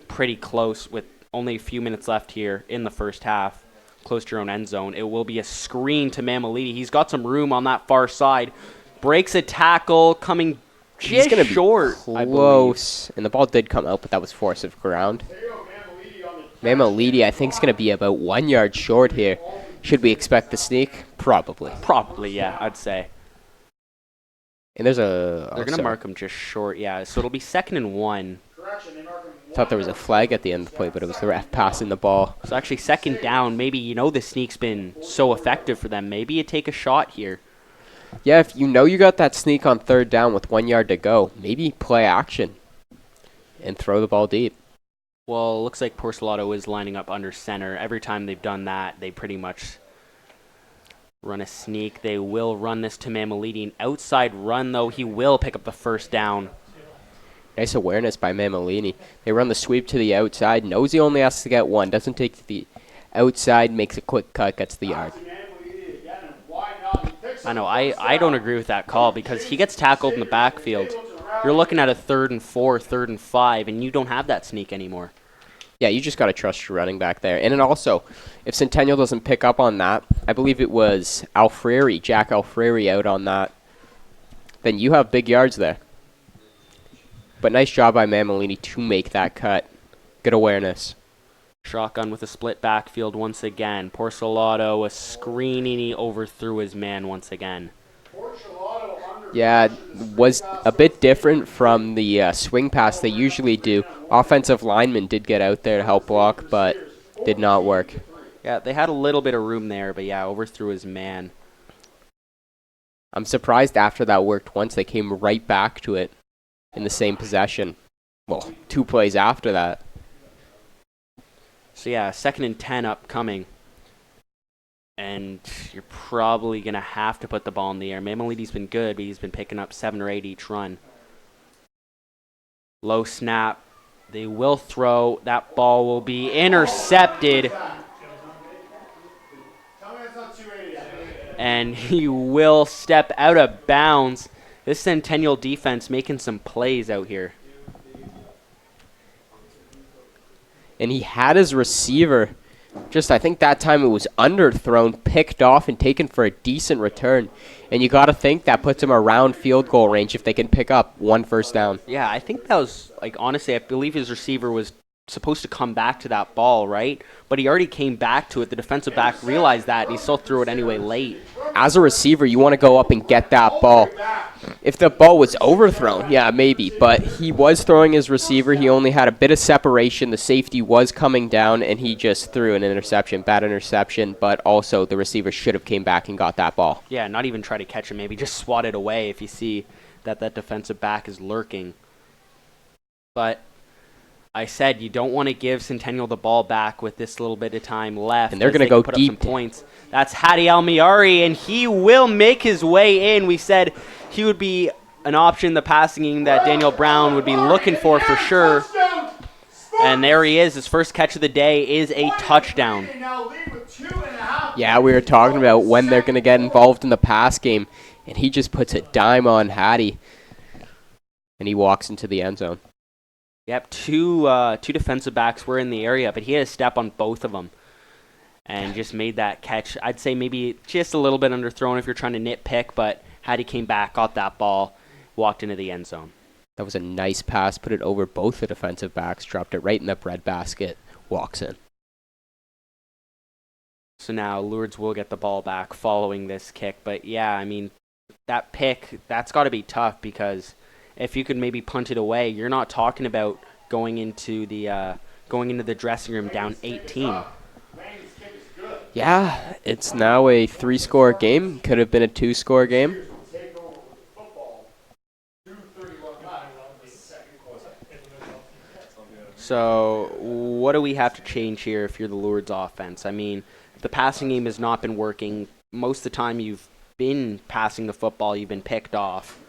Pretty close with only a few minutes left here in the first half. Close to your own end zone. It will be a screen to Mamalidi. He's got some room on that far side. Breaks a tackle, coming just short. Close. And the ball did come out, but that was force of ground. Mamalidi, I think, is going to be about 1 yard short here. Should we expect the sneak? Probably. Probably, yeah, I'd say. And there's a... They're going to mark him just short, yeah. So it'll be 2nd and 1. Thought there was a flag at the end of the play, but it was the ref passing the ball. So actually 2nd down, maybe, the sneak's been so effective for them. Maybe you take a shot here. Yeah, if you know you got that sneak on 3rd down with 1 yard to go, maybe play action and throw the ball deep. Well, it looks like Porcelato is lining up under center. Every time they've done that, they pretty much run a sneak. They will run this to Mamalidi. An outside run, though. He will pick up the 1st down. Nice awareness by Mamalini. They run the sweep to the outside. Knows he only has to get 1. Doesn't take the outside. Makes a quick cut. Gets the yard. I know. I don't agree with that call because he gets tackled in the backfield. You're looking at a 3rd and 4, 3rd and 5, and you don't have that sneak anymore. Yeah, you just got to trust your running back there. And then also, if Centennial doesn't pick up on that, I believe it was Jack Alfreri out on that, then you have big yards there. But nice job by Mamalini to make that cut. Good awareness. Shotgun with a split backfield once again. Porcelato, a screening, he overthrew his man once again. Yeah, was a bit different from the swing pass they usually do. Offensive lineman did get out there to help block, but did not work. Yeah, they had a little bit of room there, but yeah, overthrew his man. I'm surprised after that worked once, they came right back to it in the same possession. Well, 2 plays after that. So yeah, 2nd and 10 upcoming. And you're probably going to have to put the ball in the air. Mamalidi's been good, but he's been picking up 7 or 8 each run. Low snap. They will throw. That ball will be intercepted. And he will step out of bounds. This Centennial defense making some plays out here. And he had his receiver. Just, I think that time it was underthrown, picked off, and taken for a decent return. And you got to think that puts him around field goal range if they can pick up 1 first down. Yeah, I think that was, honestly, I believe his receiver was supposed to come back to that ball, right? But he already came back to it. The defensive back realized that, and he still threw it anyway late. As a receiver, you want to go up and get that ball. If the ball was overthrown, yeah, maybe. But he was throwing his receiver. He only had a bit of separation. The safety was coming down, and he just threw an interception. Bad interception, but also the receiver should have came back and got that ball. Yeah, not even try to catch him. Maybe just swat it away if you see that defensive back is lurking. But I said you don't want to give Centennial the ball back with this little bit of time left. And they're going to go put deep. Up some points. That's Hadi Almiari, and he will make his way in. We said he would be an option in the passing game that Daniel Brown would be looking for sure. And there he is. His first catch of the day is a touchdown. Yeah, we were talking about when they're going to get involved in the pass game, and he just puts a dime on Hattie, and he walks into the end zone. Yep, two defensive backs were in the area, but he had a step on both of them and just made that catch. I'd say maybe just a little bit underthrown if you're trying to nitpick, but Hattie came back, got that ball, walked into the end zone. That was a nice pass, put it over both the defensive backs, dropped it right in the breadbasket, walks in. So now Lourdes will get the ball back following this kick. But, yeah, I mean, that pick, that's got to be tough because if you could maybe punt it away, you're not talking about going into the dressing room down 18. Yeah, it's now a 3-score game. Could have been a 2-score game. So what do we have to change here if you're the Lourdes offense? I mean, the passing game has not been working. Most of the time you've been passing the football, you've been picked off.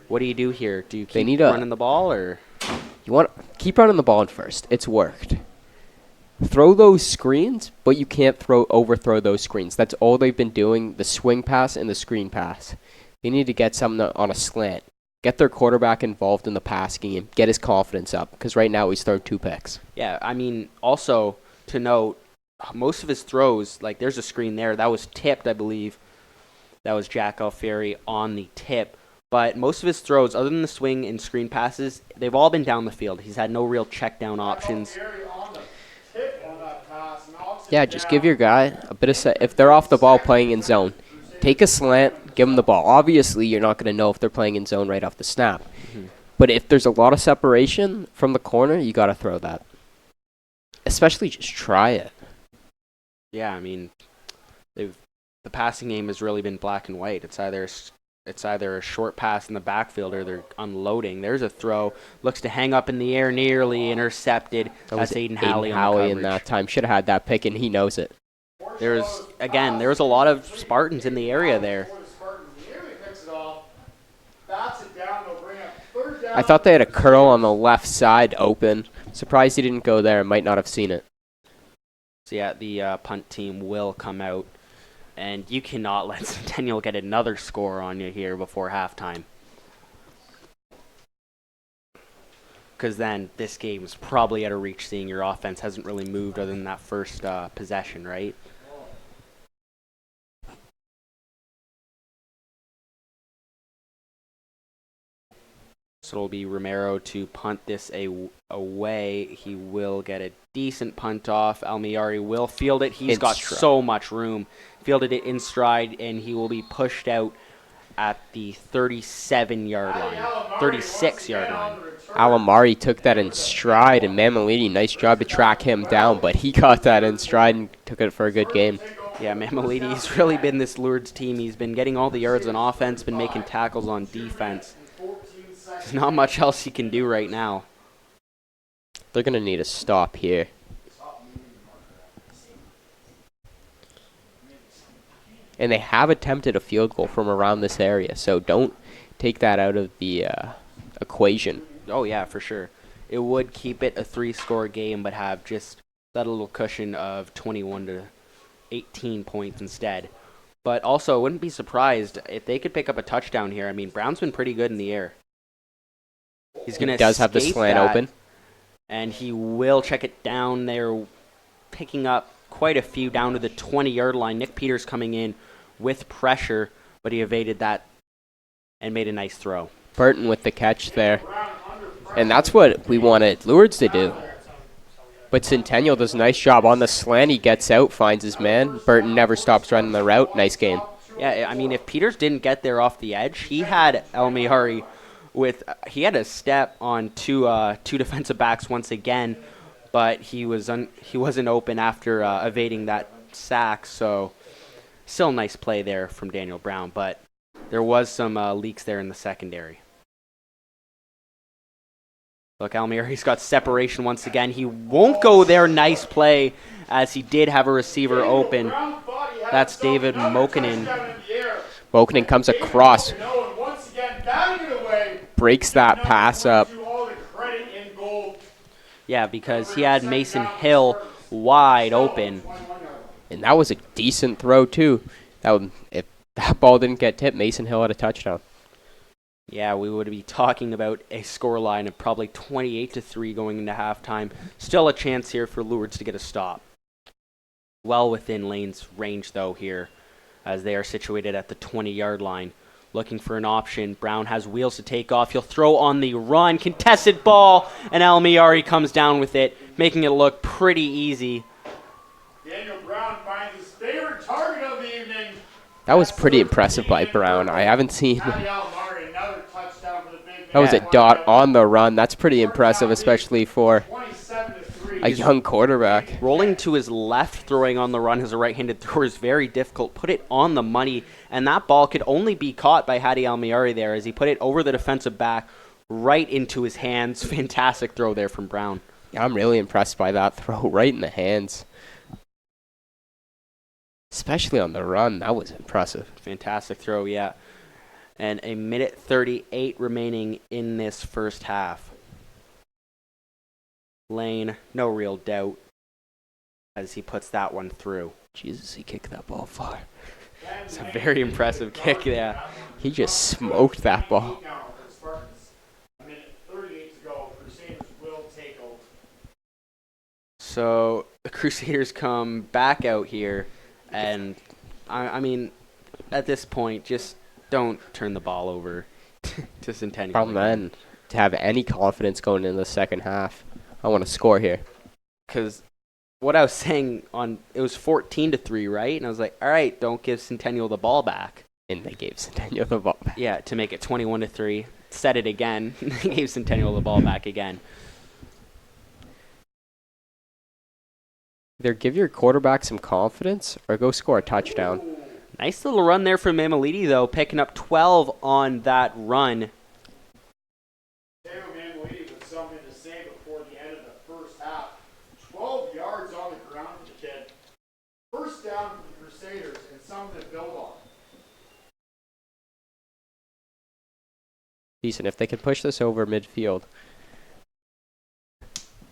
What do you do here? Do you keep running the ball, or you want to keep running the ball in first? It's worked. throw those screens, but you can't overthrow those screens. That's all they've been doing, the swing pass and the screen pass. They need to get something on a slant. Get their quarterback involved in the pass game. Get his confidence up, because right now he's thrown 2 picks. Yeah, I mean, also to note, most of his throws, like there's a screen there, that was tipped, I believe. That was Jack Alfieri on the tip. But most of his throws, other than the swing and screen passes, they've all been down the field. He's had no real check down options. Yeah, just give your guy a bit of if they're off the ball playing in zone, take a slant, give them the ball. Obviously, you're not going to know if they're playing in zone right off the snap. Mm-hmm. But if there's a lot of separation from the corner, you got to throw that. Especially just try it. Yeah, I mean, the passing game has really been black and white. It's either a short pass in the backfield or they're unloading. There's a throw. Looks to hang up in the air, nearly intercepted. That's Aiden Halley in that time. Should have had that pick, and he knows it. There was a lot of Spartans in the area there. I thought they had a curl on the left side open. Surprised he didn't go there. Might not have seen it. So yeah, the punt team will come out. And you cannot let Centennial get another score on you here before halftime. Because then this game is probably out of reach, seeing your offense hasn't really moved other than that first possession, right? So it'll be Romero to punt this away. He will get a decent punt off. Almiari will field it. He's got so much room. Fielded it in stride, and he will be pushed out at the 37-yard line, 36-yard line. Alamari took that in stride, and Mamalini, nice job to track him down, but he got that in stride and took it for a good game. Yeah, Mamalini's really been this Lourdes team. He's been getting all the yards on offense, been making tackles on defense. There's not much else he can do right now. They're going to need a stop here. And they have attempted a field goal from around this area, so don't take that out of the equation. Oh, yeah, for sure. It would keep it a 3-score game, but have just that little cushion of 21 to 18 points instead. But also, I wouldn't be surprised if they could pick up a touchdown here. I mean, Brown's been pretty good in the air. He does have the slant open. And he will check it down there, picking up quite a few down to the 20-yard line. Nick Peters coming in with pressure, but he evaded that and made a nice throw. Burton with the catch there. And that's what we wanted Lourdes to do. But Centennial does a nice job on the slant. He gets out, finds his man. Burton never stops running the route. Nice game. Yeah, I mean, if Peters didn't get there off the edge, he had Almiari he had a step on two defensive backs once again, but he wasn't open after evading that sack. So still a nice play there from Daniel Brown, but there was some leaks there in the secondary. Look, Almiari's got separation once again. He won't go there. Nice play, as he did have a receiver open. That's David Mokinen. Mokinen comes across, breaks that pass up. Yeah, because he had Mason Hill wide open. And that was a decent throw, too. If that ball didn't get tipped, Mason Hill had a touchdown. Yeah, we would be talking about a scoreline of probably 28-3 going into halftime. Still a chance here for Lourdes to get a stop. Well within Lane's range, though, here, as they are situated at the 20-yard line. Looking for an option. Brown has wheels to take off. He'll throw on the run. Contested ball, and Almiari comes down with it, making it look pretty easy. Daniel Brown finds his favorite target of the evening. That was pretty impressive by Brown. I haven't seen... That was a dot on the run. That's pretty impressive, especially for a young quarterback. Rolling to his left, throwing on the run as a right-handed thrower is very difficult. Put it on the money, and that ball could only be caught by Hadi Almiari there as he put it over the defensive back right into his hands. Fantastic throw there from Brown. Yeah, I'm really impressed by that throw right in the hands. Especially on the run. That was impressive. Fantastic throw, yeah. And a minute 38 remaining in this first half. Lane, no real doubt. as he puts that one through. Jesus, he kicked that ball far. It's a very impressive kick, yeah. He just smoked that ball. A minute 38 to go. Crusaders will take over. So the Crusaders come back out here, and I mean, at this point, just don't turn the ball over to Centennial. Problem then, to have any confidence going in the second half. I want to score here. Because what I was saying it was 14-3, right? And I was like, all right, don't give Centennial the ball back. And they gave Centennial the ball back. Yeah, to make it 21-3. Said it again. They gave Centennial the ball back again. Either give your quarterback some confidence or go score a touchdown. Nice little run there from Mameliti, though, picking up 12 on that run. Mameliti with something to say before the end of the first half. 12 yards on the ground for the kid. First down for the Crusaders and something to build on. Decent. If they can push this over midfield,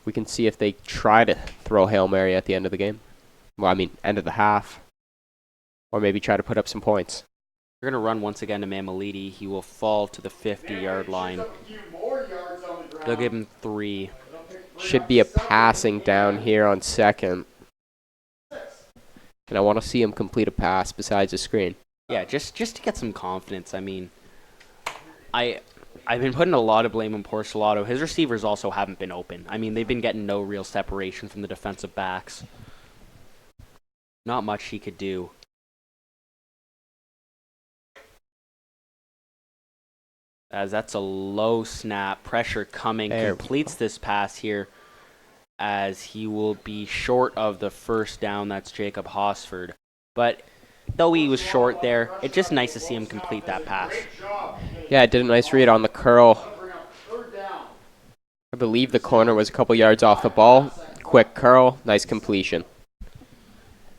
we can see if they try to throw Hail Mary at the end of the game. Well, I mean, end of the half. Or maybe try to put up some points. We're going to run once again to Mameliti. He will fall to the 50-yard line. They'll give him 3. Should be a passing down here on second. And I want to see him complete a pass besides a screen. Yeah, just to get some confidence. I mean, I've been putting a lot of blame on Porcelato. His receivers also haven't been open. I mean, they've been getting no real separation from the defensive backs. Not much he could do. As that's a low snap. Pressure coming. Completes this pass here as he will be short of the first down. That's Jacob Hosford. But though he was short there, it's just nice to see him complete that pass. Yeah, did a nice read on the curl. I believe the corner was a couple yards off the ball. Quick curl, nice completion.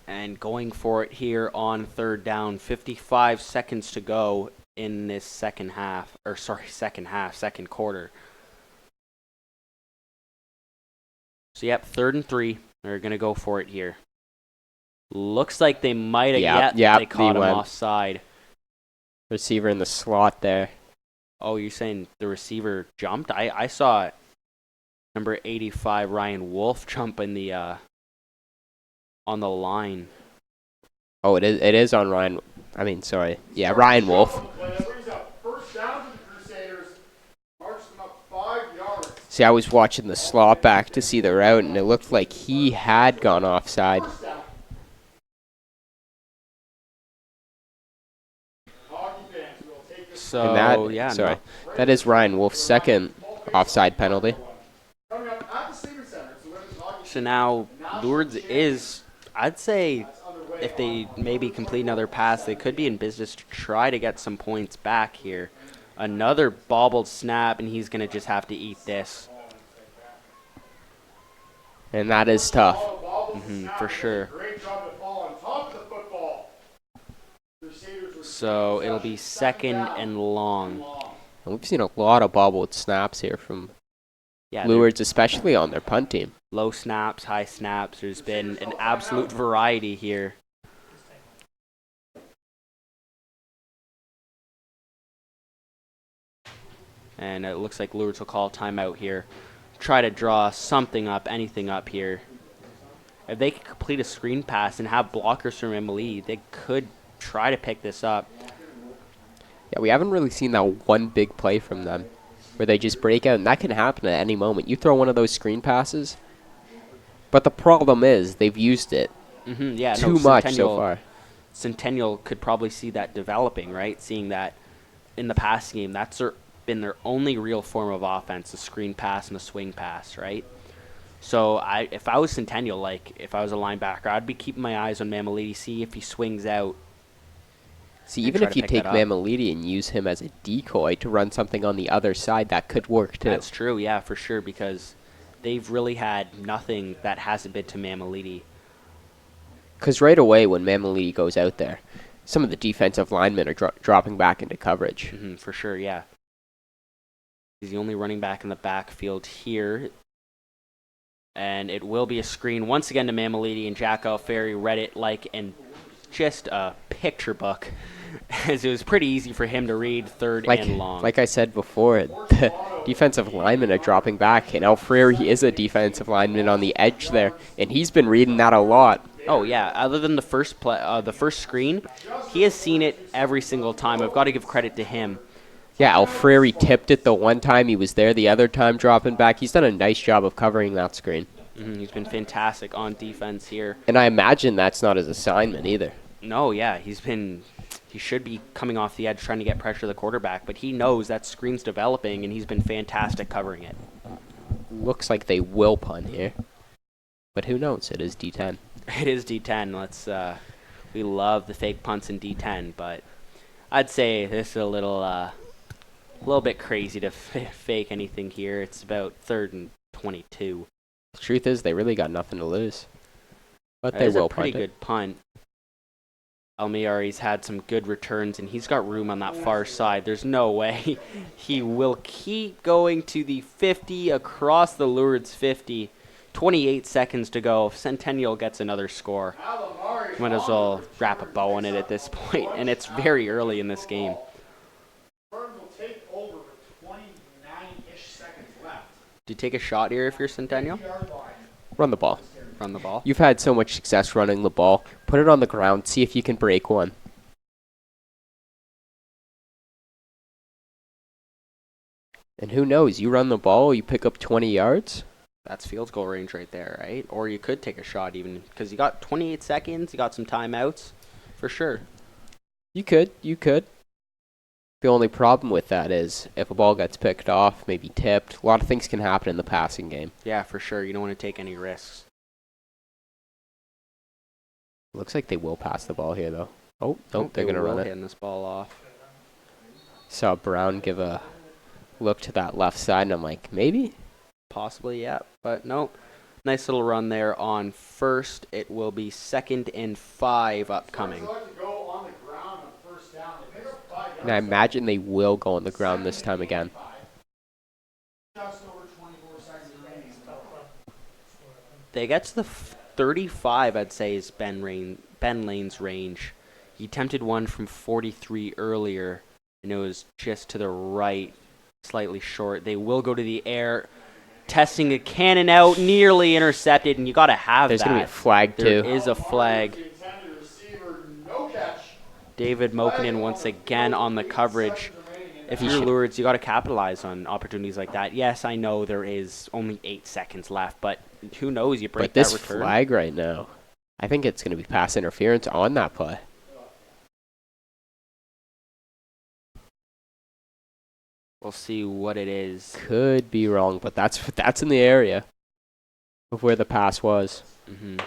And going for it here on third down. 55 seconds to go in this second quarter. So, yep, 3rd and 3. They're going to go for it here. Looks like they might have. They caught him offside. Receiver in the slot there. Oh, you're saying the receiver jumped? I saw it. Number 85, Ryan Wolf, jump in the on the line. Oh, it is on Ryan. I mean, sorry. Yeah, Ryan Wolf. See, I was watching the slot back to see the route, and it looked like he had gone offside. So, that is Ryan Wolf's second offside penalty. So now Lourdes is, I'd say, if they maybe complete another pass, they could be in business to try to get some points back here. Another bobbled snap, and he's going to just have to eat this. And that is tough. For sure. So it'll be 2nd and long. And we've seen a lot of bobbled snaps here from Lourdes, especially on their punt team. Low snaps, high snaps. There's been an absolute variety here. And it looks like Lourdes will call timeout here. Try to draw something up, anything up here. If they could complete a screen pass and have blockers from Emily, they could try to pick this up. Yeah, we haven't really seen that one big play from them where they just break out, and that can happen at any moment. You throw one of those screen passes, but the problem is they've used it too much so far. Centennial could probably see that developing, right? Seeing that in the passing game, that's been their only real form of offense, the screen pass and the swing pass, right? So if I was Centennial, like if I was a linebacker, I'd be keeping my eyes on Mameliti, see if he swings out. See, even if you take Mameliti and use him as a decoy to run something on the other side, that could work too. That's true, yeah, for sure, because they've really had nothing that hasn't been to Mameliti. Because right away when Mameliti goes out there, some of the defensive linemen are dropping back into coverage. For sure, yeah. He's the only running back in the backfield here. And it will be a screen once again to Mamelidi, and Jack Alfieri read it like in just a picture book, as it was pretty easy for him to read third and long. Like I said before, the defensive linemen are dropping back, and Alfieri is a defensive lineman on the edge there, and he's been reading that a lot. Oh yeah, other than the first screen, he has seen it every single time. I've got to give credit to him. Yeah, Alfieri tipped it the one time he was there, the other time dropping back. He's done a nice job of covering that screen. He's been fantastic on defense here. And I imagine that's not his assignment either. No, yeah, he should be coming off the edge trying to get pressure to the quarterback, but he knows that screen's developing, and he's been fantastic covering it. Looks like they will punt here. But who knows? It is D10. It is D10. We love the fake punts in D10, but I'd say this is a little bit crazy to fake anything here. It's about 3rd and 22. The truth is, they really got nothing to lose. But they That is will a pretty punt it. good punt. Almiari's had some good returns, and he's got room on that far side. There's no way he will keep going to the 50 across the Lourdes 50. 28 seconds to go. If Centennial gets another score, might as well wrap a bow on it at this point, and it's very early in this game. Do you take a shot here if you're Centennial? Run the ball. Run the ball? You've had so much success running the ball. Put it on the ground. See if you can break one. And who knows? You run the ball, you pick up 20 yards. That's field goal range right there, right? Or you could take a shot even, because you got 28 seconds, you got some timeouts, for sure. You could. The only problem with that is if a ball gets picked off, maybe tipped, a lot of things can happen in the passing game. Yeah, for sure. You don't want to take any risks. Looks like they will pass the ball here, though. Oh, nope, they're going to run it. Hand this ball off. Saw Brown give a look to that left side, and I'm like, maybe? Possibly, yeah. But nope. Nice little run there on first. It will be 2nd and 5 upcoming. And I imagine they will go on the ground this time again. They get to the 35, I'd say, is Ben Lane's range. He attempted one from 43 earlier, and it was just to the right, slightly short. They will go to the air, testing the cannon out, nearly intercepted, and you got to have There's that. going to be a flag, too. There is a flag. David Mokinen once again on the coverage. If you're Lourdes, you got to capitalize on opportunities like that. Yes, I know there is only 8 seconds left, but who knows? You break that return. But this flag right now, I think it's going to be pass interference on that play. We'll see what it is. Could be wrong, but that's in the area of where the pass was. Mm-hmm.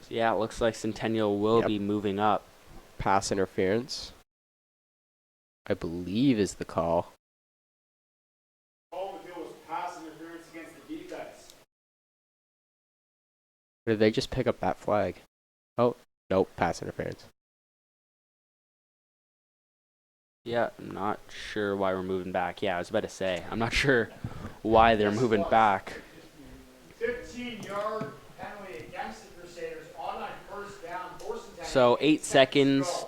Yeah, it looks like Centennial will be moving up. Pass interference, I believe, is the call. All the deal was pass interference against the defense. Or did they just pick up that flag? Oh, nope, pass interference. Yeah, I'm not sure why we're moving back. Yeah, I was about to say, I'm not sure why they're moving back. 15-yard penalty against the Crusaders on first down for Centennial. So 8 seconds.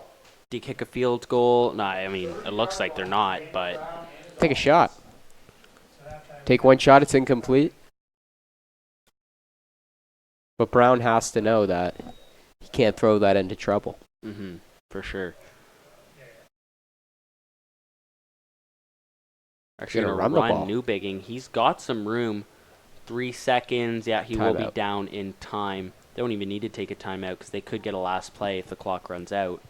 Do you kick a field goal? No, I mean, it looks like they're not, but... Take a shot. Take one shot, it's incomplete. But Brown has to know that he can't throw that into trouble. Mm-hmm, for sure. Actually, going to run Newbigging. He's got some room. 3 seconds. Yeah, he will be down in time. They don't even need to take a timeout because they could get a last play if the clock runs out.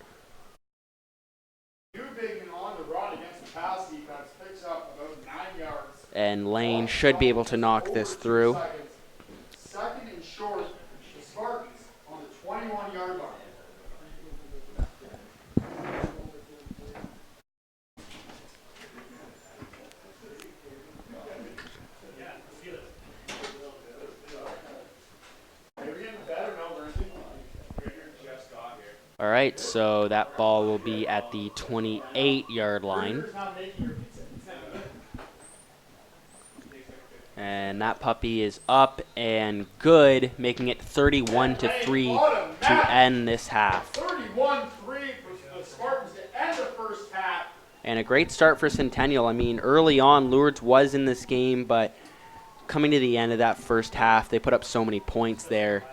Newbigging on the run against the pass defense picks up about 9 yards. And Lane should be able to knock this through. 2nd and short. The Spartans on the 21-yard line. right, so that ball will be at the 28-yard line. And that puppy is up and good, making it 31-3 to end this half. 31-3 for the Spartans to end the first half. And a great start for Centennial. I mean, early on, Lourdes was in this game, but coming to the end of that first half, they put up so many points there.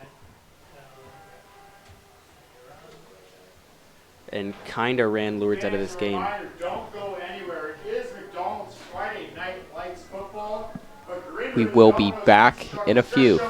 And kind of ran Lourdes out of this game. Don't go anywhere. It is McDonald's Friday Night Lights football. We will be back in a few.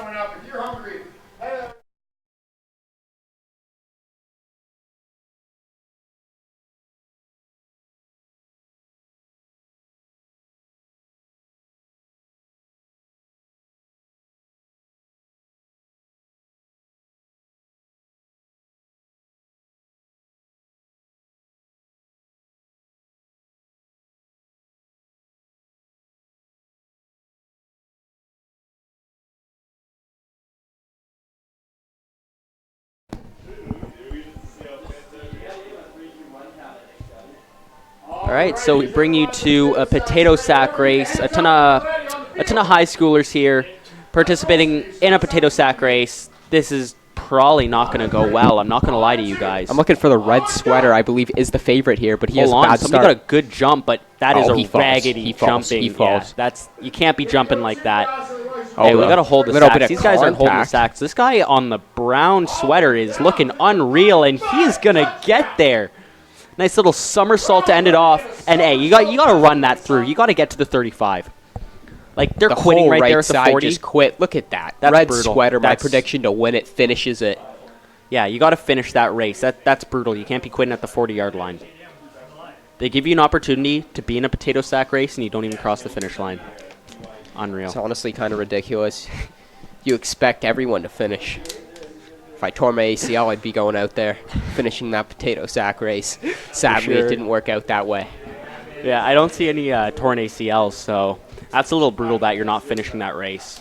All right, so we bring you to a potato sack race. A ton of high schoolers here participating in a potato sack race. This is probably not going to go well. I'm not going to lie to you guys. I'm looking for the red sweater, I believe, is the favorite here, but he has a bad start. Somebody got a good jump, but that is a raggedy jumping. He falls. Yeah, you can't be jumping like that. Oh, hey, we got to hold the little bit sacks. of These guys aren't holding the contact. sacks. This guy on the brown sweater is looking unreal, and he's going to get there. Nice little somersault to end it off. And, hey, you got to run that through. You got to get to the 35. Like, they're quitting whole right there right at the side 40. just quit. Look at that. That's red brutal. sweater, my That's- prediction to win it, finishes it. Yeah, you got to finish that race. That's brutal. You can't be quitting at the 40-yard line. They give you an opportunity to be in a potato sack race, and you don't even cross the finish line. Unreal. It's honestly kind of ridiculous. You expect everyone to finish. If I tore my ACL, I'd be going out there, finishing that potato sack race. Sadly, sure. it didn't work out that way. Yeah, I don't see any torn ACLs, so that's a little brutal that you're not finishing that race.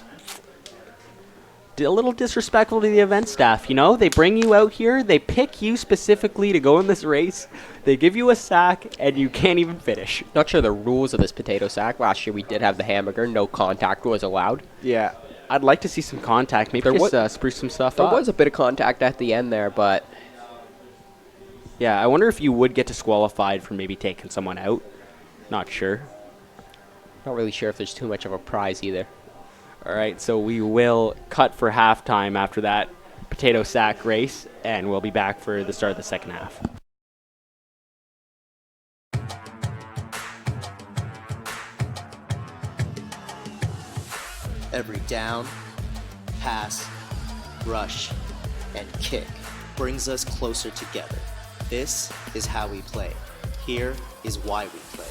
A little disrespectful to the event staff, you know? They bring you out here, they pick you specifically to go in this race, they give you a sack, and you can't even finish. Not sure the rules of this potato sack. Last year we did have the hamburger. No contact was allowed. Yeah, I'd like to see some contact. Maybe just spruce some stuff There up. was a bit of contact at the end there, but Yeah, I wonder if you would get disqualified for maybe taking someone out. Not sure. not really sure if there's too much of a prize either. All right, so we will cut for halftime after that potato sack race, and we'll be back for the start of the second half. Every down, pass, rush, and kick brings us closer together. This is how we play. Here is why we play.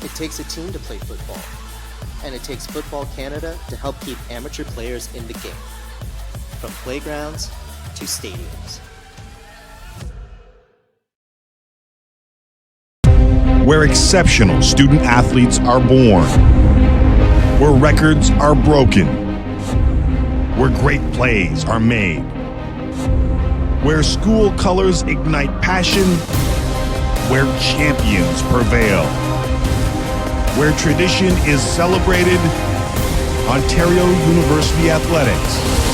It takes a team to play football, and it takes Football Canada to help keep amateur players in the game, from playgrounds to stadiums. Where exceptional student athletes are born, where records are broken, where great plays are made, where school colors ignite passion, where champions prevail, where tradition is celebrated, Ontario University Athletics.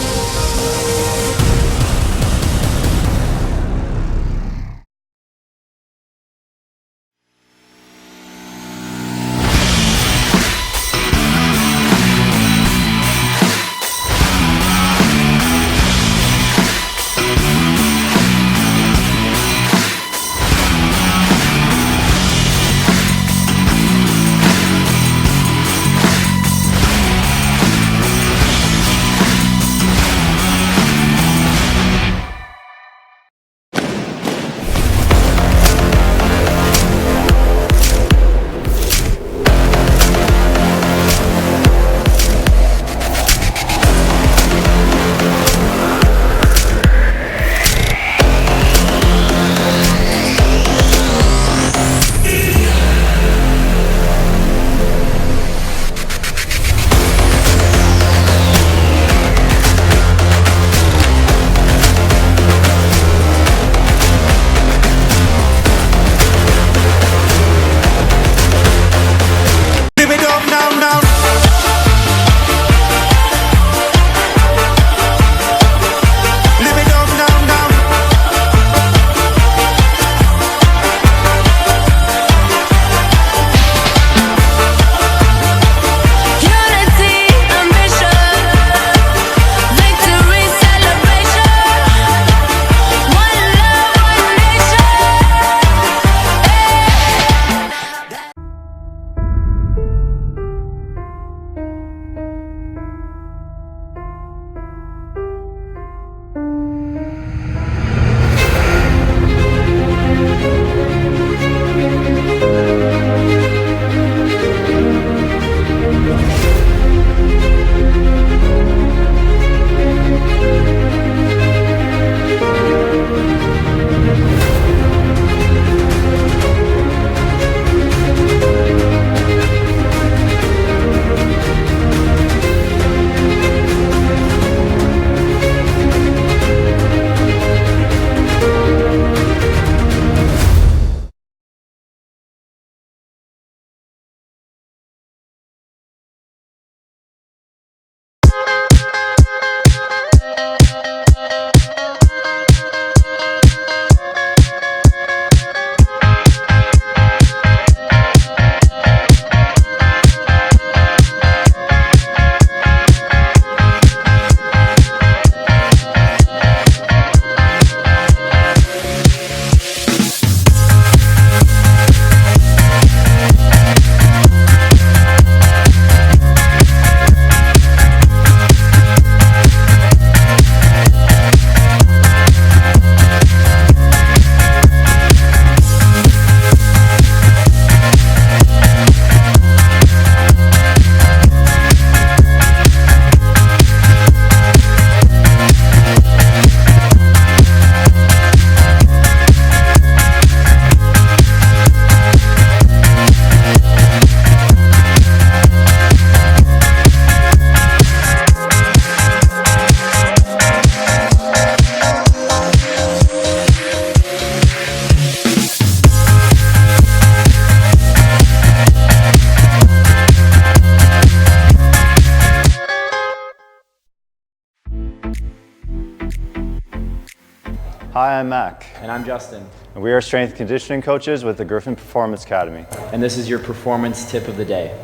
Hi, I'm Mac, And I'm Justin. and we are strength and conditioning coaches with the Griffin Performance Academy. And this is your performance tip of the day.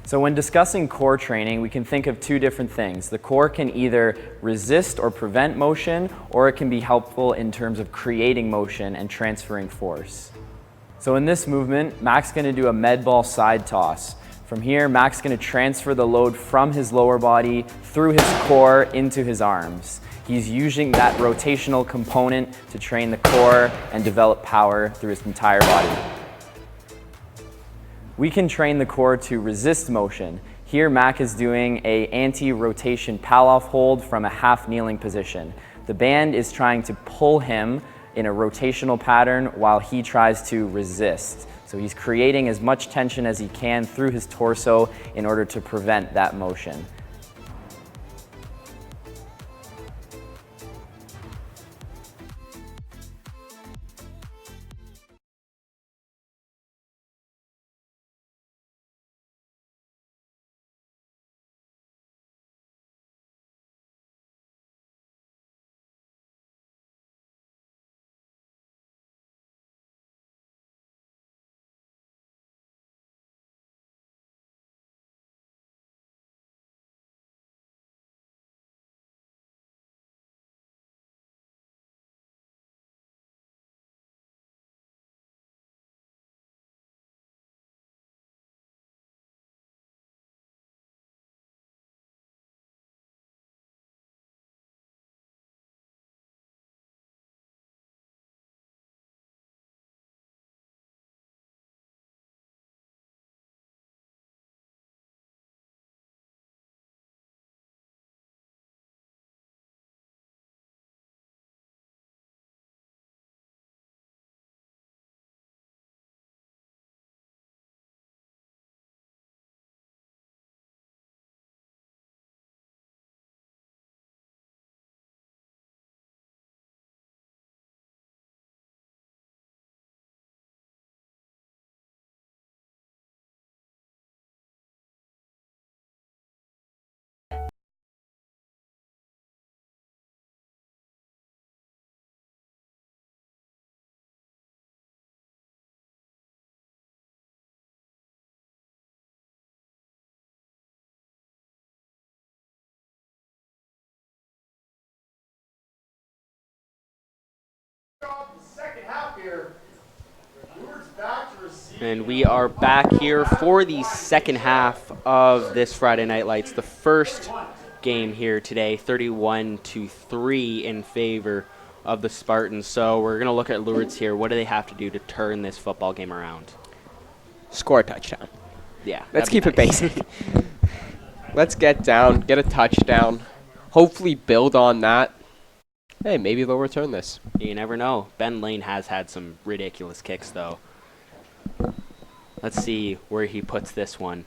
So when discussing core training, we can think of two different things. The core can either resist or prevent motion, or it can be helpful in terms of creating motion and transferring force. So in this movement, Mac's going to do a med ball side toss. From here, Mac's going to transfer the load from his lower body through his core into his arms. He's using that rotational component to train the core and develop power through his entire body. We can train the core to resist motion. Here, Mac is doing a anti-rotation pal-off hold from a half kneeling position. The band is trying to pull him in a rotational pattern while he tries to resist. So he's creating as much tension as he can through his torso in order to prevent that motion. Second half here. Lourdes back to receive. And we are back here for the second half of this Friday Night Lights. The first game here today, 31-3 in favor of the Spartans. So we're going to look at Lourdes here. What do they have to do to turn this football game around? Score a touchdown. Yeah. Let's that'd keep be it nice. basic. Let's get down, get a touchdown. Hopefully build on that. Hey, maybe they'll return this. You never know. Ben Lane has had some ridiculous kicks, though. Let's see where he puts this one.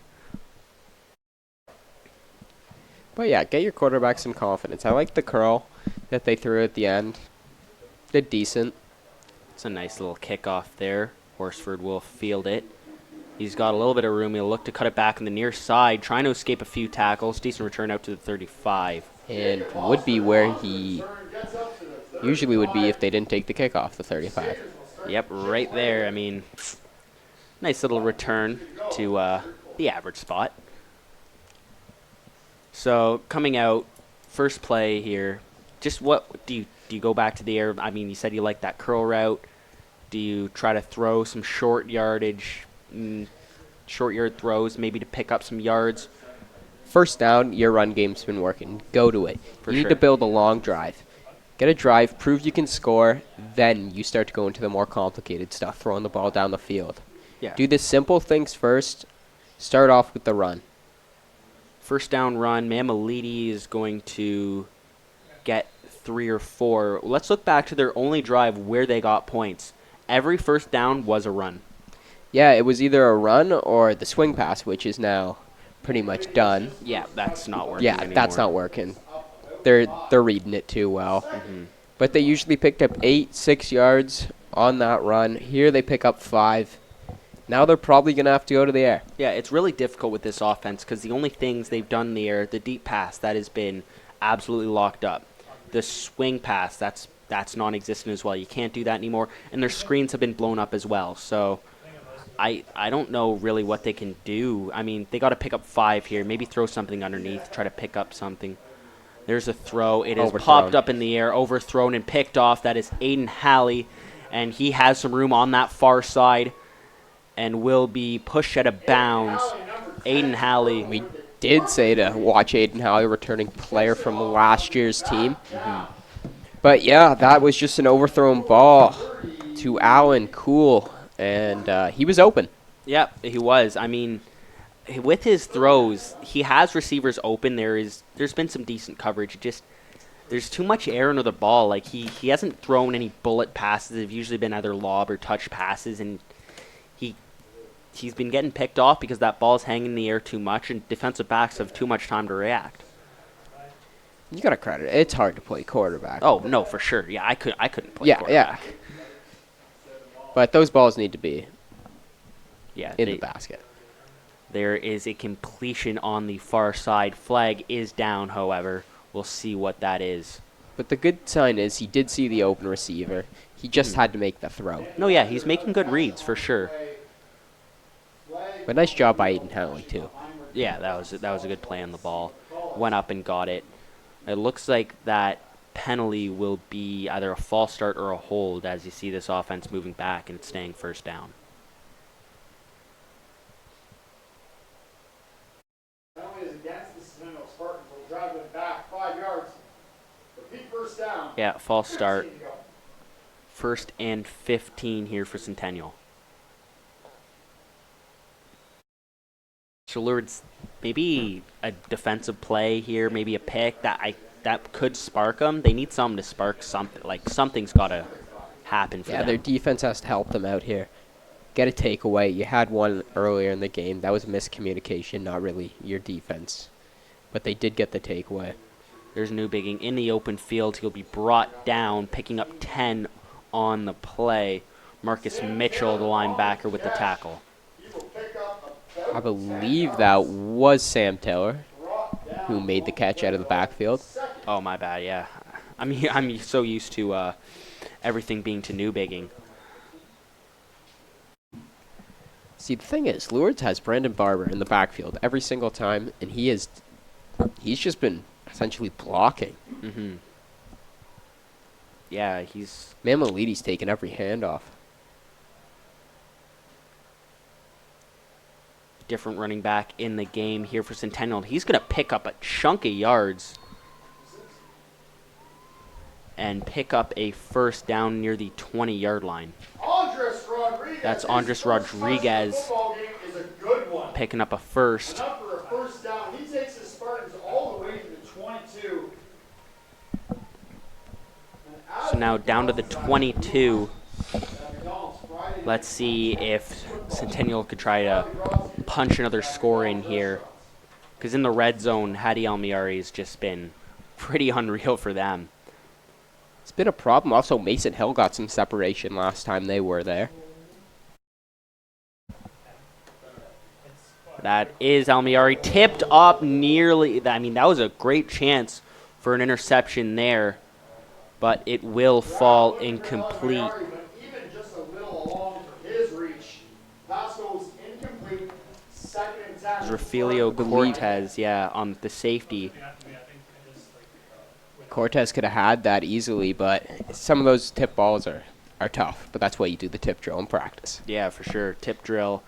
But yeah, get your quarterback some confidence. I like the curl that they threw at the end. Did decent. It's a nice little kickoff there. Horsford will field it. He's got a little bit of room. He'll look to cut it back on the near side, trying to escape a few tackles. Decent return out to the 35. And would be where he usually would be if they didn't take the kickoff, the 35. Yep, right there. I mean, nice little return to the average spot. So coming out, first play here. Just what do you go back to the air? I mean, you said you like that curl route. Do you try to throw some short yardage, short yard throws, maybe to pick up some yards? First down, your run game's been working. Go to it. For You need sure. to build a long drive. Get a drive, prove you can score, then you start to go into the more complicated stuff, throwing the ball down the field. Yeah. Do the simple things first. Start off with the run. First down run. Mamalidi is going to get 3 or 4. Let's look back to their only drive where they got points. Every first down was a run. Yeah, it was either a run or the swing pass, which is now pretty much done. Yeah, that's not working Yeah, anymore. that's not working. They're reading it too well. Mm-hmm. But they usually picked up 6 yards on that run. Here they pick up 5. Now they're probably going to have to go to the air. Yeah, it's really difficult with this offense because the only things they've done in the air, the deep pass, that has been absolutely locked up. The swing pass, that's that's non-existent as well. You can't do that anymore, and their screens have been blown up as well. So I don't know really what they can do. I mean, they got to pick up 5 here. Maybe throw something underneath, try to pick up something. There's a throw. It is popped up in the air, overthrown and picked off. That is Aiden Halley, and he has some room on that far side and will be pushed out of bounds. Aiden Halley. We did say to watch Aiden Halley, returning player from last year's team. But, yeah, that was just an overthrown ball to Alan Cool, and he was open. Yep, he was. I mean, with his throws, he has receivers open. There's been some decent coverage. There's too much air under the ball. Like he hasn't thrown any bullet passes. They've usually been either lob or touch passes, and he's been getting picked off because that ball's hanging in the air too much, and defensive backs have too much time to react. You got to credit it. It's hard to play quarterback. Oh no, for sure. Yeah, I couldn't play quarterback. Yeah. But those balls need to be in the basket. There is a completion on the far side. Flag is down, however. We'll see what that is. But the good sign is he did see the open receiver. He just had to make the throw. No, yeah, he's making good reads for sure. But nice job by Aiden Halley, too. Yeah, that was a good play on the ball. Went up and got it. It looks like that penalty will be either a false start or a hold as you see this offense moving back and it's staying first down. Penalty is against the Centennial Spartans. Will drive it back 5 yards. Repeat first down. Yeah, false start. 1st and 15 here for Centennial. So Lourdes, maybe a defensive play here, maybe a pick that could spark them. They need something to spark something. Like something's got to happen for them. Yeah, their defense has to help them out here. Get a takeaway. You had one earlier in the game. That was miscommunication, not really your defense. But they did get the takeaway. There's Newbigging in the open field. He'll be brought down, picking up 10 on the play. Marcus Mitchell, the linebacker, with the tackle. I believe that was Sam Taylor who made the catch out of the backfield. Oh, my bad, yeah. I'm so used to everything being to Newbigging. See, the thing is, Lourdes has Brandon Barber in the backfield every single time, and he's just been essentially blocking. Mm-hmm. Yeah, he's... Mamalides taking every handoff. Different running back in the game here for Centennial. He's going to pick up a chunk of yards and pick up a first down near the 20-yard line. That's Andres Rodriguez picking up a first. He takes the Spartans all the way to the 22. So now down to the 22. Let's see if Centennial could try to punch another score in here. Because in the red zone, Hadi Almiari has just been pretty unreal for them. It's been a problem. Also, Mason Hill got some separation last time they were there. That is Almiari tipped up nearly. I mean, that was a great chance for an interception there. But it will fall incomplete. Rafaelio Cortez, on the safety. Cortez could have had that easily, but some of those tip balls are tough. But that's why you do the tip drill in practice. Yeah, for sure. Tip drill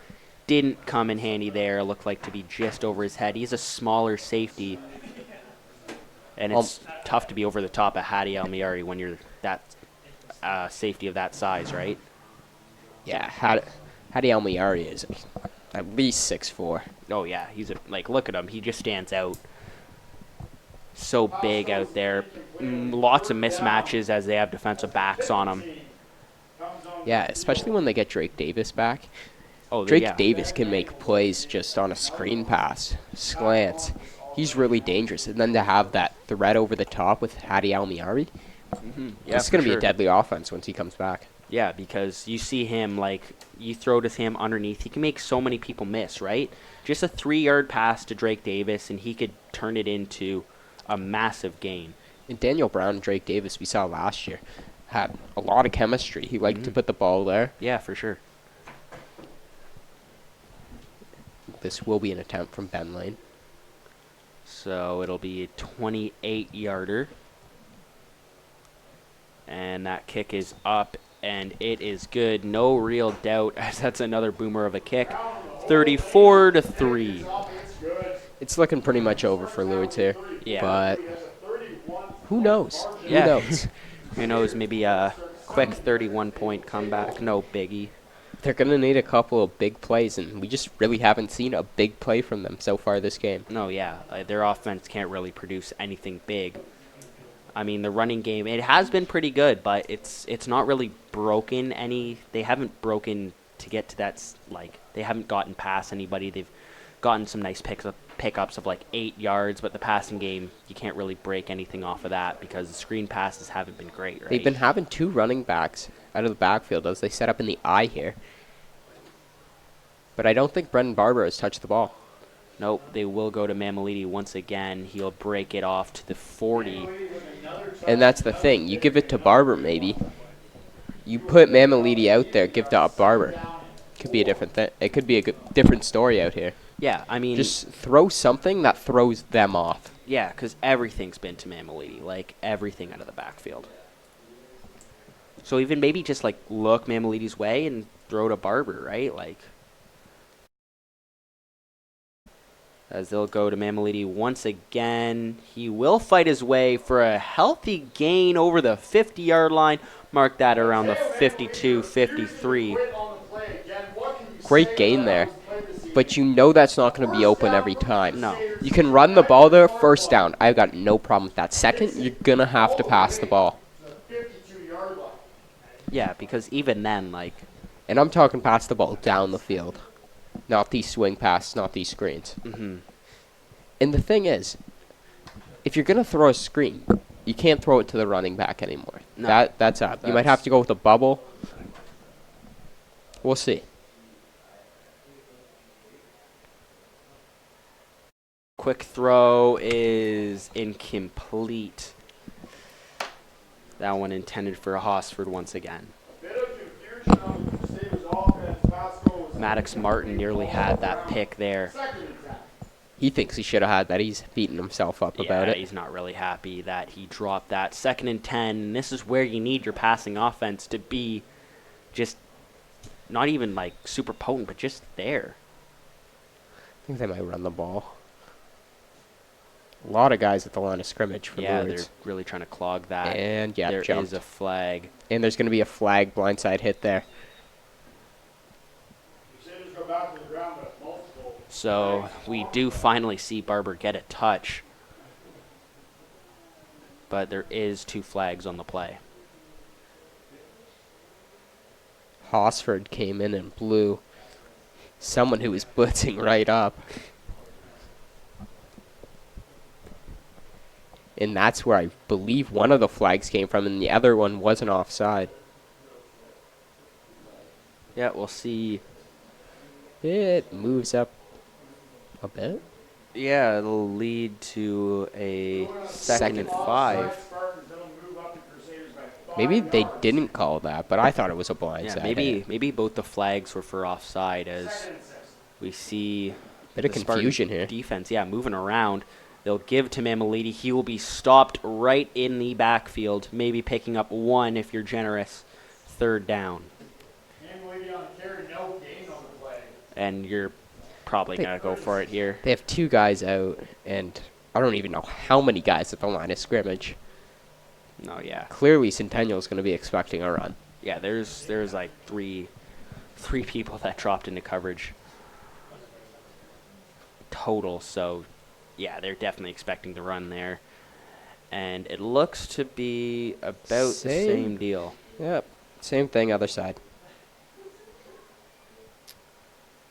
didn't come in handy there. Looked like to be just over his head. He's a smaller safety. And it's tough to be over the top of Hadi Almiari when you're that safety of that size, right? Yeah, Hadi Almiari is at least 6'4". Oh, yeah. Look at him. He just stands out. So big out there. Lots of mismatches as they have defensive backs on him. Yeah, especially when they get Drake Davis back. Oh, Drake Davis can make plays just on a screen pass, slants. He's really dangerous. And then to have that threat over the top with Hadi Almiari, it's going to be a deadly offense once he comes back. Yeah, because you see him, you throw to him underneath. He can make so many people miss, right? Just a 3-yard pass to Drake Davis, and he could turn it into a massive gain. And Daniel Brown and Drake Davis we saw last year. had a lot of chemistry. He liked to put the ball there. Yeah, for sure. This will be an attempt from Ben Lane. So it'll be a 28-yarder. And that kick is up, and it is good. No real doubt, as that's another boomer of a kick. 34-3. It's looking pretty much over for Lourdes here. Yeah. But who knows? Yeah. Who knows? Who knows, maybe a quick 31-point comeback. No biggie. They're going to need a couple of big plays, and we just really haven't seen a big play from them so far this game. No, yeah. Their offense can't really produce anything big. I mean, the running game, it has been pretty good, but it's not really broken any. They haven't broken to get to that, like, they haven't gotten past anybody. They've gotten some nice pickups of, like, 8 yards, but the passing game, you can't really break anything off of that because the screen passes haven't been great, right? They've been having 2 running backs out of the backfield as they set up in the I here. But I don't think Brendan Barber has touched the ball. Nope, they will go to Mameliti once again. He'll break it off to the 40. And that's the thing. You give it to Barber, maybe. You put Mameliti out there, give to Barber. Could be a different thing. It could be a different story out here. Yeah, I mean... Just throw something that throws them off. Yeah, because everything's been to Mameliti. Like, everything out of the backfield. So even maybe just, like, look Mameliti's way and throw to Barber, right? Like... As they'll go to Mameliti once again. He will fight his way for a healthy gain over the 50-yard line. Mark that around the 52, 53. Great gain there. But you know that's not going to be open every time. No. You can run the ball there, first down. I've got no problem with that. Second, you're going to have to pass the ball. Yeah, because even then, like... And I'm talking pass the ball down the field. Not these swing passes, not these screens. Mm-hmm. And the thing is, if you're going to throw a screen, you can't throw it to the running back anymore. No. That's up. You might have to go with a bubble. We'll see. Quick throw is incomplete. That one intended for Hosford once again. Maddox Martin nearly had that pick there. He thinks he should have had that. He's beating himself up about it. He's not really happy that he dropped that. 2nd and 10. And this is where you need your passing offense to be just not even like super potent, but just there. I think they might run the ball. A lot of guys at the line of scrimmage for Yeah, Lourdes. they're really trying to clog that. And, yeah, there jumped. is a flag. And there's going to be a flag blindside hit there. So we do finally see Barber get a touch. But there is 2 flags on the play. Hosford came in and blew someone who was blitzing right up. And that's where I believe one of the flags came from, and the other one wasn't offside. Yeah, we'll see. It moves up a bit. Yeah, it'll lead to a 2nd and 5. Maybe they didn't call that, but I thought it was a blindside. Yeah, maybe both the flags were for offside as we see Bit of the Spartan confusion here. Defense, yeah, moving around. They'll give to Mameliti. He will be stopped right in the backfield, maybe picking up 1 if you're generous. 3rd down. And you're probably going to go for it here. They have 2 guys out, and I don't even know how many guys at the line of scrimmage. No, yeah. Clearly, Centennial is going to be expecting a run. Yeah, there's like three people that dropped into coverage total, so yeah, they're definitely expecting to run there. And it looks to be about the same deal. Yep, same thing, other side.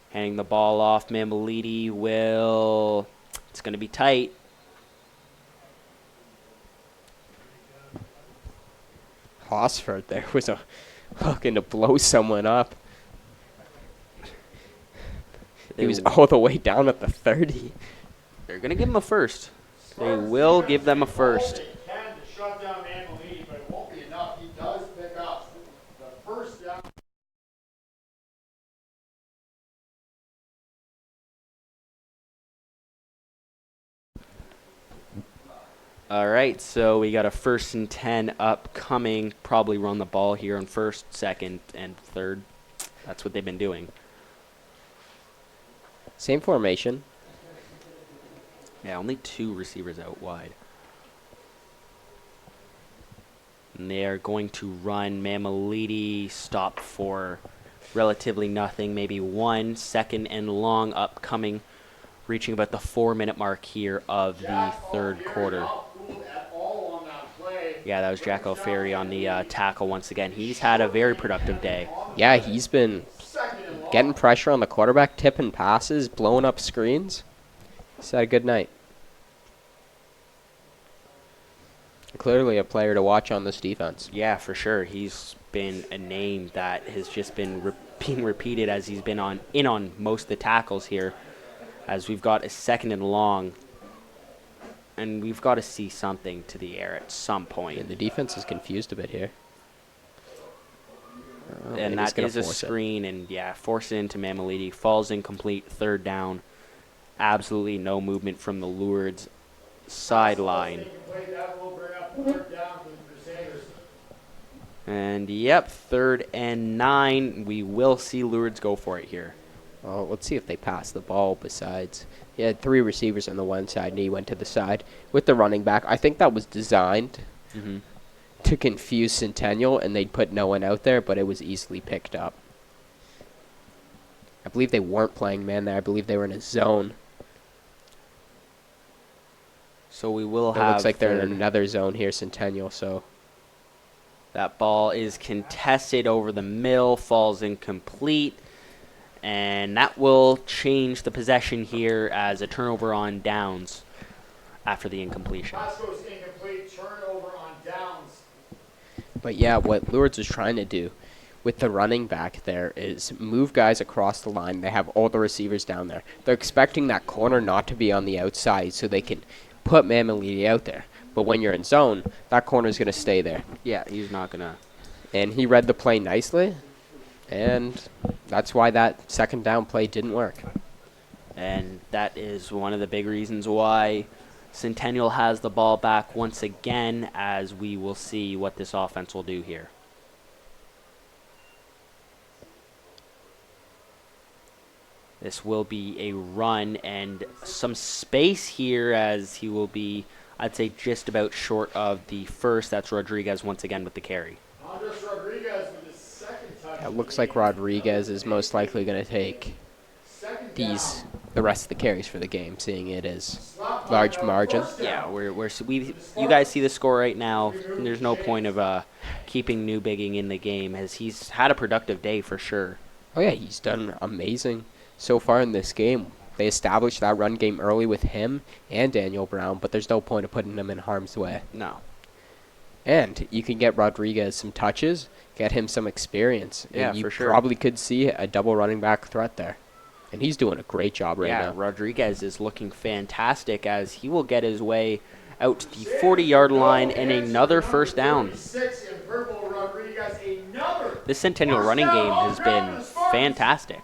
Handing the ball off, Mameliti will... It's going to be tight. Hosford there was looking to blow someone up. He was all the way down at the 30. They're going to give him a first. They will give them a first. All right, so we got a 1st and 10 upcoming. Probably run the ball here on 1st, 2nd, and 3rd. That's what they've been doing. Same formation. Yeah, only 2 receivers out wide. And they are going to run Mamalidi, stop for relatively nothing, maybe 1 2nd and long upcoming, reaching about the 4-minute mark here of the 3rd quarter. Yeah, that was Jack O'Ferry on the tackle once again. He's had a very productive day. Yeah, he's been getting pressure on the quarterback, tipping passes, blowing up screens. He's had a good night. Clearly a player to watch on this defense. Yeah, for sure. He's been a name that has just been being repeated as he's been on most of the tackles here, as we've got a 2nd and long, and we've got to see something to the air at some point. Yeah, the defense is confused a bit here. And that is a screen, and yeah, force it into Mamalidi. Falls incomplete, 3rd down. Absolutely no movement from the Lourdes sideline. And yep, 3rd and 9. We will see Lourdes go for it here. Well, let's see if they pass the ball besides. He had 3 receivers on the one side, and he went to the side with the running back. I think that was designed to confuse Centennial, and they'd put no one out there, but it was easily picked up. I believe they weren't playing man there. I believe they were in a zone. So we will It have... looks like they're in another zone here, Centennial, so... That ball is contested over the middle, falls incomplete, and that will change the possession here as a turnover on downs after the incompletion. Pass goes incomplete, turnover on downs. But yeah, what Lourdes is trying to do with the running back there is move guys across the line. They have all the receivers down there. They're expecting that corner not to be on the outside so they can put Mamalidi out there. But when you're in zone, that corner's going to stay there. Yeah, he's not going to. And he read the play nicely, and that's why that 2nd down play didn't work. And that is one of the big reasons why Centennial has the ball back once again, as we will see what this offense will do here. This will be a run and some space here, as he will be, I'd say, just about short of the 1st. That's Rodriguez once again with the carry. Yeah, it looks like Rodriguez is most likely going to take the rest of the carries for the game, seeing it as large margin. Yeah, you guys see the score right now. And there's no point of keeping Newbigging in the game, as he's had a productive day for sure. Oh yeah, he's done amazing so far in this game. They established that run game early with him and Daniel Brown, but there's no point of putting him in harm's way. No. And you can get Rodriguez some touches, get him some experience. Yeah, and you for sure. probably could see a double running back threat there. And he's doing a great job right now. Yeah, Rodriguez is looking fantastic, as he will get his way out to the 40-yard line and another 1st down. This Centennial running game has been fantastic.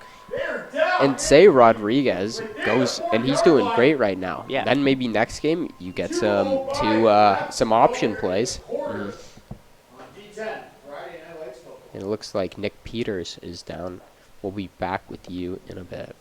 And say Rodriguez goes, and he's doing great right now. Yeah. Then maybe next game you get some option plays. And it looks like Nick Peters is down. We'll be back with you in a bit.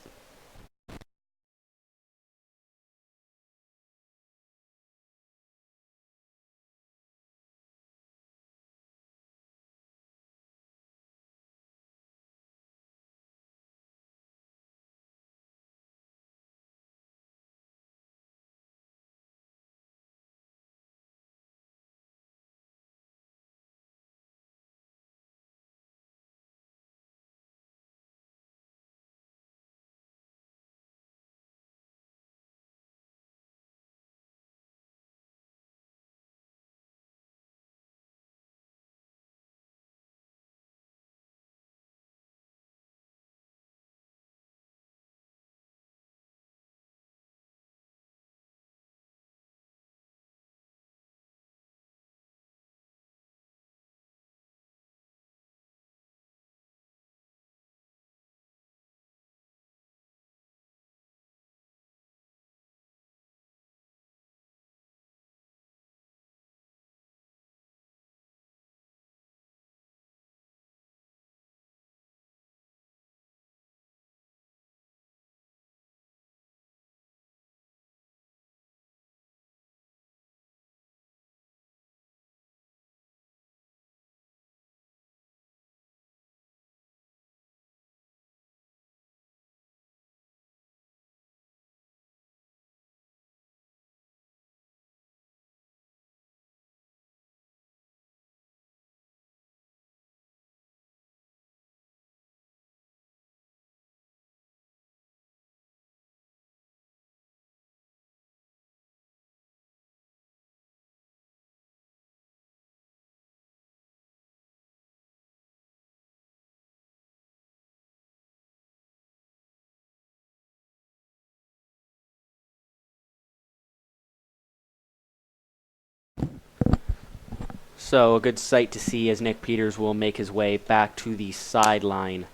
So a good sight to see as Nick Peters will make his way back to the sideline,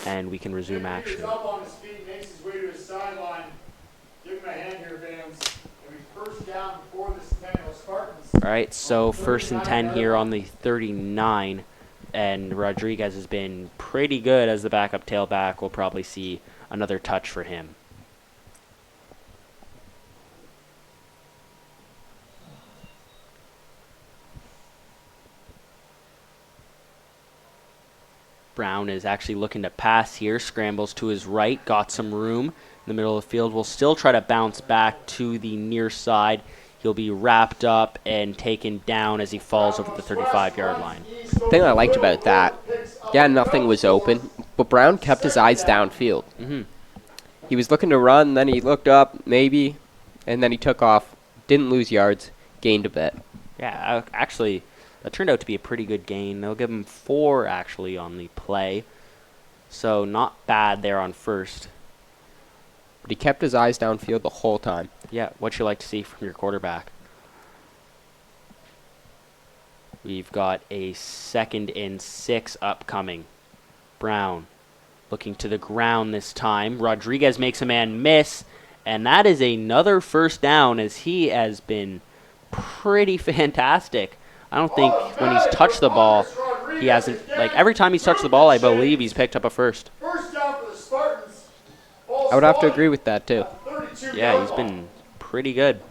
and we can resume action. Peters up on his feet, makes his way to his sideline. Give him a hand here, Vans. And we first down for the Centennial Spartans. All right, so 1st and 10 here on the 39, and Rodriguez has been pretty good as the backup tailback. We'll probably see another touch for him. Brown is actually looking to pass here, scrambles to his right, got some room in the middle of the field. Will still try to bounce back to the near side. He'll be wrapped up and taken down as he falls over the 35-yard line. The thing I liked about that, yeah, nothing was open, but Brown kept his eyes downfield. He was looking to run, then he looked up, maybe, and then he took off. Didn't lose yards, gained a bit. Yeah, actually, that turned out to be a pretty good gain. They'll give him 4, actually, on the play. So not bad there on first. But he kept his eyes downfield the whole time. Yeah, what you like to see from your quarterback. We've got a 2nd and 6 upcoming. Brown looking to the ground this time. Rodriguez makes a man miss, and that is another first down as he has been pretty fantastic. I don't think when he's touched the ball, he hasn't, like every time he's touched the ball, I believe he's picked up a first. First down for the Spartans. I would have to agree with that, too. Yeah, he's been pretty good.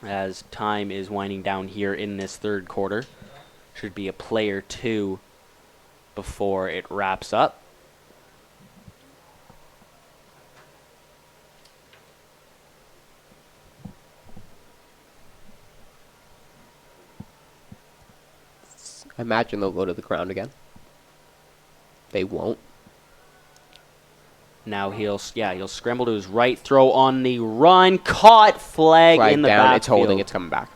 As time is winding down here in this third quarter. Should be a play or two before it wraps up. I imagine they'll go to the ground again. They won't. Now he'll scramble to his right, throw on the run, caught, flag in the down, backfield. it's holding, it's coming back.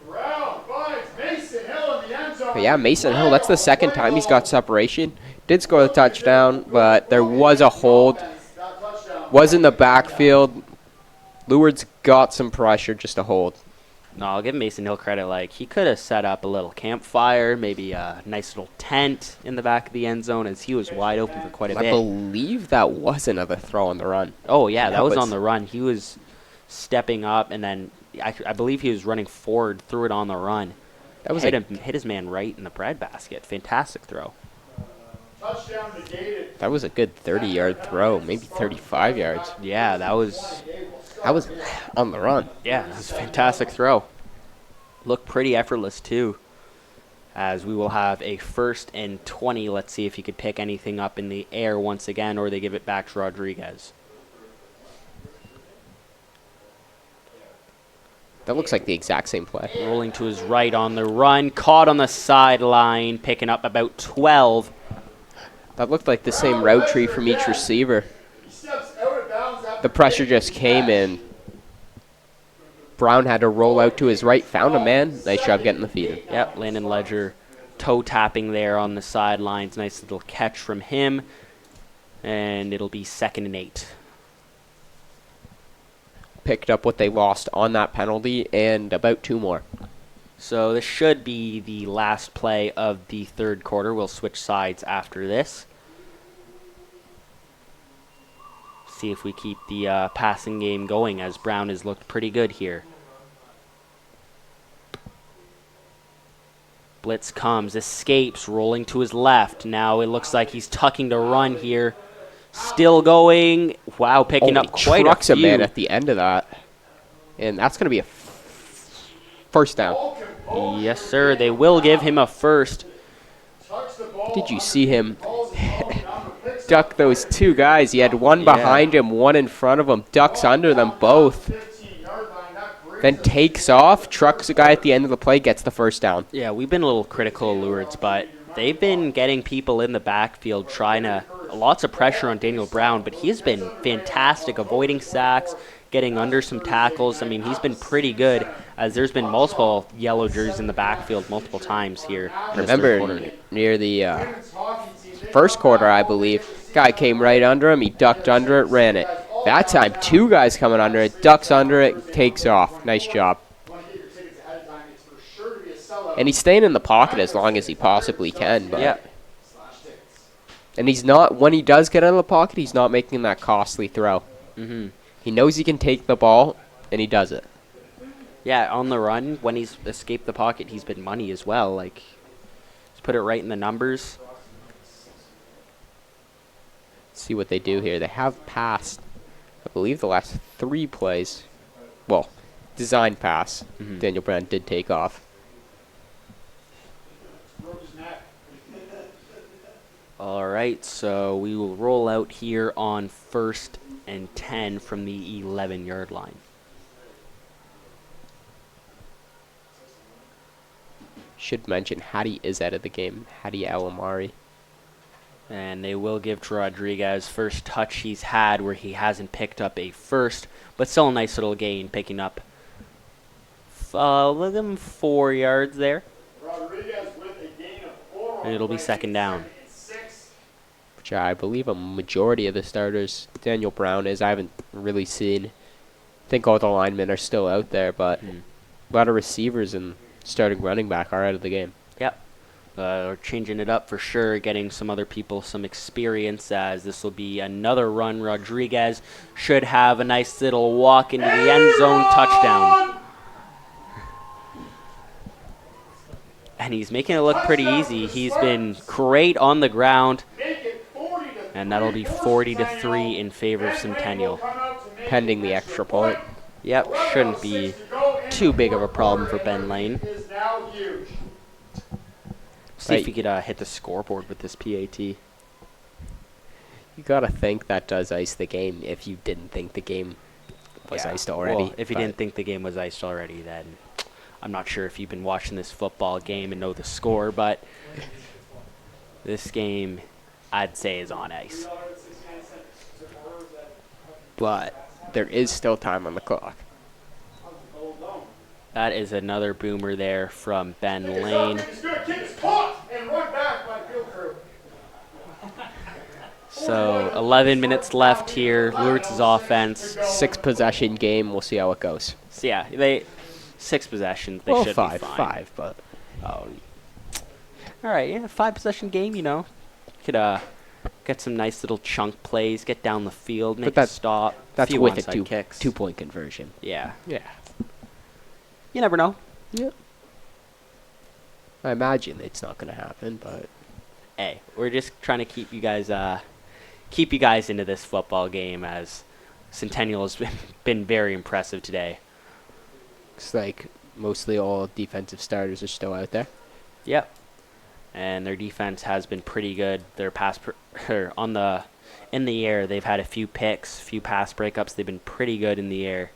Brown finds Mason Hill in the end zone. But yeah, Mason Hill, that's the second time he's got separation. Did score the touchdown, but there was a hold. Was in the backfield. Lourdes got some pressure, just a hold. No, I'll give Mason Hill credit. Like, he could have set up a little campfire, maybe a nice little tent in the back of the end zone as he was wide open for quite a bit. I believe that was another throw on the run. Oh, yeah, that was on the run. He was stepping up, and then I believe he was running forward, threw it on the run. That was hit his man right in the breadbasket. Fantastic throw. Touchdown negated. That was a good 30-yard throw, maybe 35 yards. Yeah, that was on the run. Yeah, that was a fantastic throw. Looked pretty effortless, too, as we will have a 1st and 20. Let's see if he could pick anything up in the air once again, or they give it back to Rodriguez. That looks like the exact same play. Rolling to his right on the run, caught on the sideline, picking up about 12. That looked like the same route tree from each receiver. The pressure just came in. Brown had to roll out to his right, found a man. Nice job getting the feed in. Yep, Landon Ledger toe tapping there on the sidelines. Nice little catch from him. And it'll be 2nd and 8. Picked up what they lost on that penalty and about 2 more. So this should be the last play of the third quarter. We'll switch sides after this. See if we keep the passing game going, as Brown has looked pretty good here. Blitz comes, escapes, rolling to his left. Now it looks like he's tucking to run here. Still going. Wow, picking up quite a trucks few. a man at the end of that. And that's going to be a first down. Yes, sir. They will give him a first. Did you see him duck those 2 guys? He had one behind him, one in front of him, ducks under them both. Then takes off, trucks a guy at the end of the play, gets the first down. Yeah, we've been a little critical of Lourdes, but they've been getting people in the backfield trying to, lots of pressure on Daniel Brown, but he's been fantastic, avoiding sacks, getting under some tackles. I mean, he's been pretty good, as there's been multiple yellow jerseys in the backfield multiple times here. Remember, near the first quarter, I believe, guy came right under him, he ducked under it, ran it. That time, 2 guys coming under it, ducks under it, takes off. Nice job. And he's staying in the pocket as long as he possibly can. But Yeah. And he's not, when he does get out of the pocket, he's not making that costly throw. Mm-hmm. He knows he can take the ball, and he does it. Yeah, on the run, when he's escaped the pocket, he's been money as well. Like, just put it right in the numbers. See what they do here. They have passed, I believe, the last 3 plays. Well, design pass. Daniel Brown did take off. All right, so we will roll out here on 1st and 10 from the 11-yard line. Should mention, Hattie is out of the game. Hattie Alamari. And they will give to Rodriguez first touch he's had where he hasn't picked up a first, but still a nice little gain, picking up, look at him, 4 yards there. Rodriguez with a gain of 4. And it'll be 2nd down. Which I believe a majority of the starters, Daniel Brown is. I haven't really seen. I think all the linemen are still out there, but a lot of receivers and starting running back are out of the game. Yep. We're changing it up for sure, getting some other people some experience, as this will be another run. Rodriguez should have a nice little walk into the end zone, touchdown. And he's making it look pretty easy. He's been great on the ground. And that'll be 40-3 in favor of Centennial. Pending the extra point. Yep, shouldn't be too big of a problem for Ben Lane. See if he could hit the scoreboard with this PAT. You gotta think that does ice the game if you didn't think the game was iced already. Well, if you didn't think the game was iced already, then I'm not sure if you've been watching this football game and know the score, but this game, I'd say, is on ice. But there is still time on the clock. That is another boomer there from Ben Lane. So 11 minutes left here. Lourdes' offense. 6 possession game. We'll see how it goes. So yeah, 6 possessions. They should five, be fine. 5, but all right, yeah, 5 possession game. You know, could get some nice little chunk plays, get down the field, make a stop. That's few with a onside kicks. 2-point conversion. Yeah. Yeah. You never know. Yeah. I imagine it's not going to happen, but Hey, we're just trying to keep you guys into this football game, as Centennial has been very impressive today. looks like mostly all defensive starters are still out there. Yep. And their defense has been pretty good. Their in the air, they've had a few picks, few pass breakups. They've been pretty good in the air,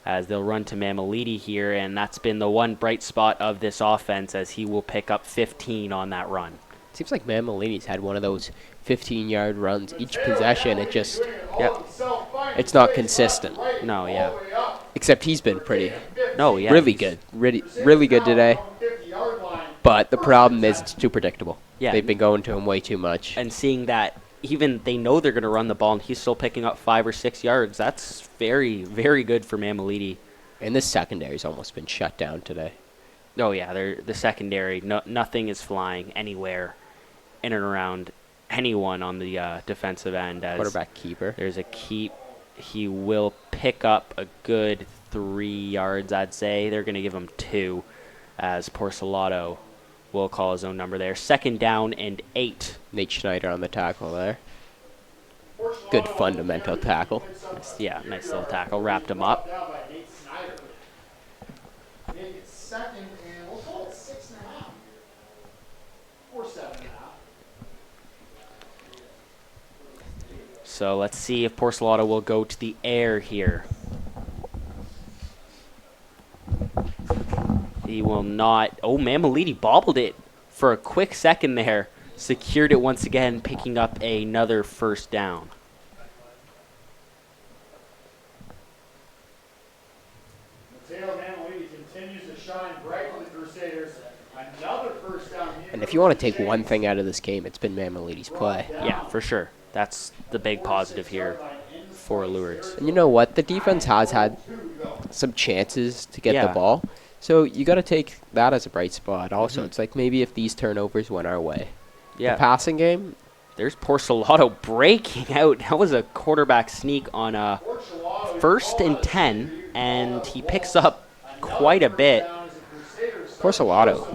as they'll run to Mamaliti here, and that's been the one bright spot of this offense, as he will pick up 15 on that run. Seems like Mamalini's had one of those 15-yard runs each possession. It just, it's not consistent. No, yeah. Except he's been pretty, Yeah. really good, really good today. But the problem is it's too predictable. Yeah. They've been going to him way too much. And seeing that even they know they're going to run the ball, and he's still picking up 5 or 6 yards, that's very, very good for Mamaliti. And this secondary's almost been shut down today. Oh, yeah, the secondary, nothing is flying anywhere in and around anyone on the defensive end. As Quarterback keeper. There's a keep. He will pick up a good 3 yards, I'd say. They're going to give him 2, as Porcelato will call his own number there. 2nd down and 8. Nate Schneider on the tackle there. Good fundamental tackle. Yeah, nice little tackle. Wrapped him up. So let's see if Porcelato will go to the air here. He will not. Oh, Mamaliti bobbled it for a quick second there. Secured it once again, picking up another 1st down. And if you want to take one thing out of this game, it's been Mamaliti's play. Yeah, for sure. That's the big positive here. for Lourdes. And you know what? The defense has had some chances to get the Yeah. ball. So you got to take that as a bright spot. Also, Mhm. it's like maybe if these turnovers went our way. Yeah. The passing game, There's Porcelato breaking out. That was a quarterback sneak on a 1st and 10, and he picks up quite a bit. Porcelato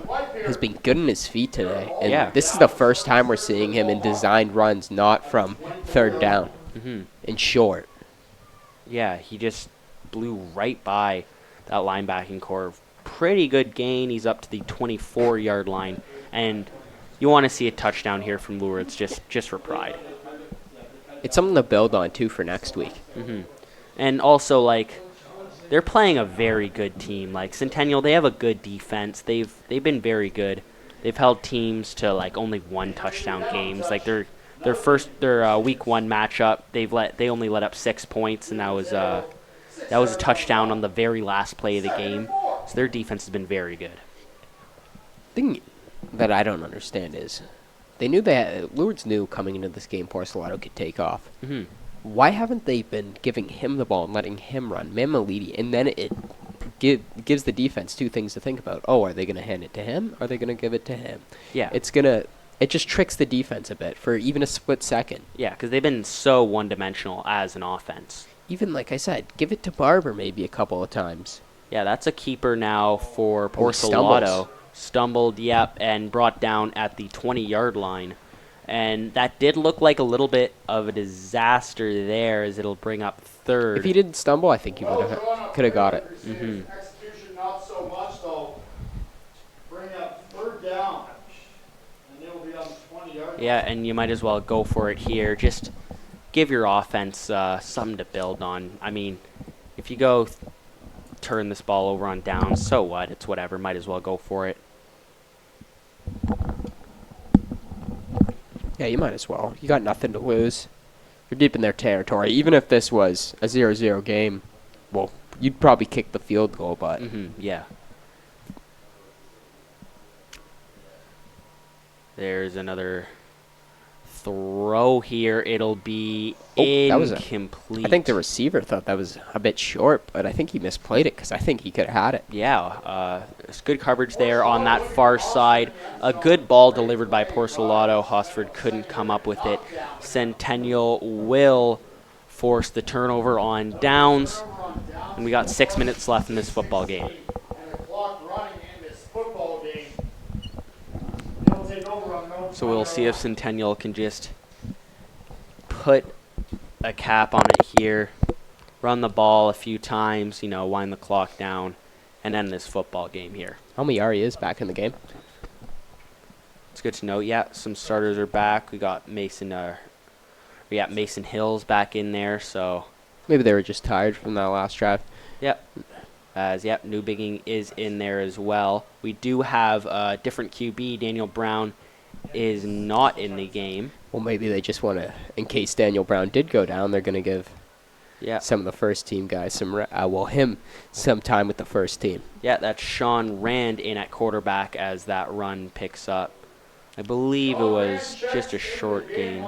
has been good in his feet today. And Yeah. this is the first time we're seeing him in designed runs, not from third down and short. Yeah, he just blew right by that linebacking core. Pretty good gain. He's up to the 24-yard line, and you want to see a touchdown here from Lourdes just for pride. It's something to build on, too, for next week. And also, like, they're playing a very good team. Like Centennial, they have a good defense. They've been very good. They've held teams to like only 1 touchdown games. Like their week 1 matchup, they only let up 6 points, and that was a touchdown on the very last play of the game. So their defense has been very good. Thing that I don't understand is Lourdes knew coming into this game Porcelato could take off. Why haven't they been giving him the ball and letting him run, Mamalidi? And then it gives the defense 2 things to think about. Oh, are they going to hand it to him? Are they going to give it to him? Yeah. It just tricks the defense a bit for even a split second. Yeah, because they've been so one-dimensional as an offense. Even like I said, give it to Barber maybe a couple of times. Yeah, that's a keeper now for Oh, he Porcelato. Stumbled, yep, and brought down at the 20-yard line. And that did look like a little bit of a disaster there, as it'll bring up 3rd. If he didn't stumble, I think he could have got it. Execution not so much, though. Bring up 3rd down. And they will be on the 20-yard line. Yeah, and you might as well go for it here. Just give your offense something to build on. I mean, if you go turn this ball over on downs, so what? It's whatever. Might as well go for it. Yeah, you might as well. You got nothing to lose. You're deep in their territory. Even if this was a 0-0 game, well, you'd probably kick the field goal, but Yeah. There's another throw here. It'll be that was incomplete. I think the receiver thought that was a bit short, but I think he misplayed it because I think he could have had it. Yeah, it's good coverage there on that far side. A good ball delivered by Porcelato. Hosford couldn't come up with it. Centennial will force the turnover on downs. And we got 6 minutes left in this football game. And the clock running in this football game. They'll take over on no So we'll see if Centennial can just put a cap on it here, run the ball a few times, wind the clock down, and end this football game here. Almiari is back in the game. It's good to know. Yeah, some starters are back. We got Mason Hills back in there, so Maybe they were just tired from that last drive. New Bigging is in there as well. We do have a different QB. Daniel Brown is not in the game. Well, maybe they just want to, in case Daniel Brown did go down, they're going to give some of the first team guys him some time with the first team. Yeah, that's Sean Rand in at quarterback as that run picks up. I believe it was just a short game.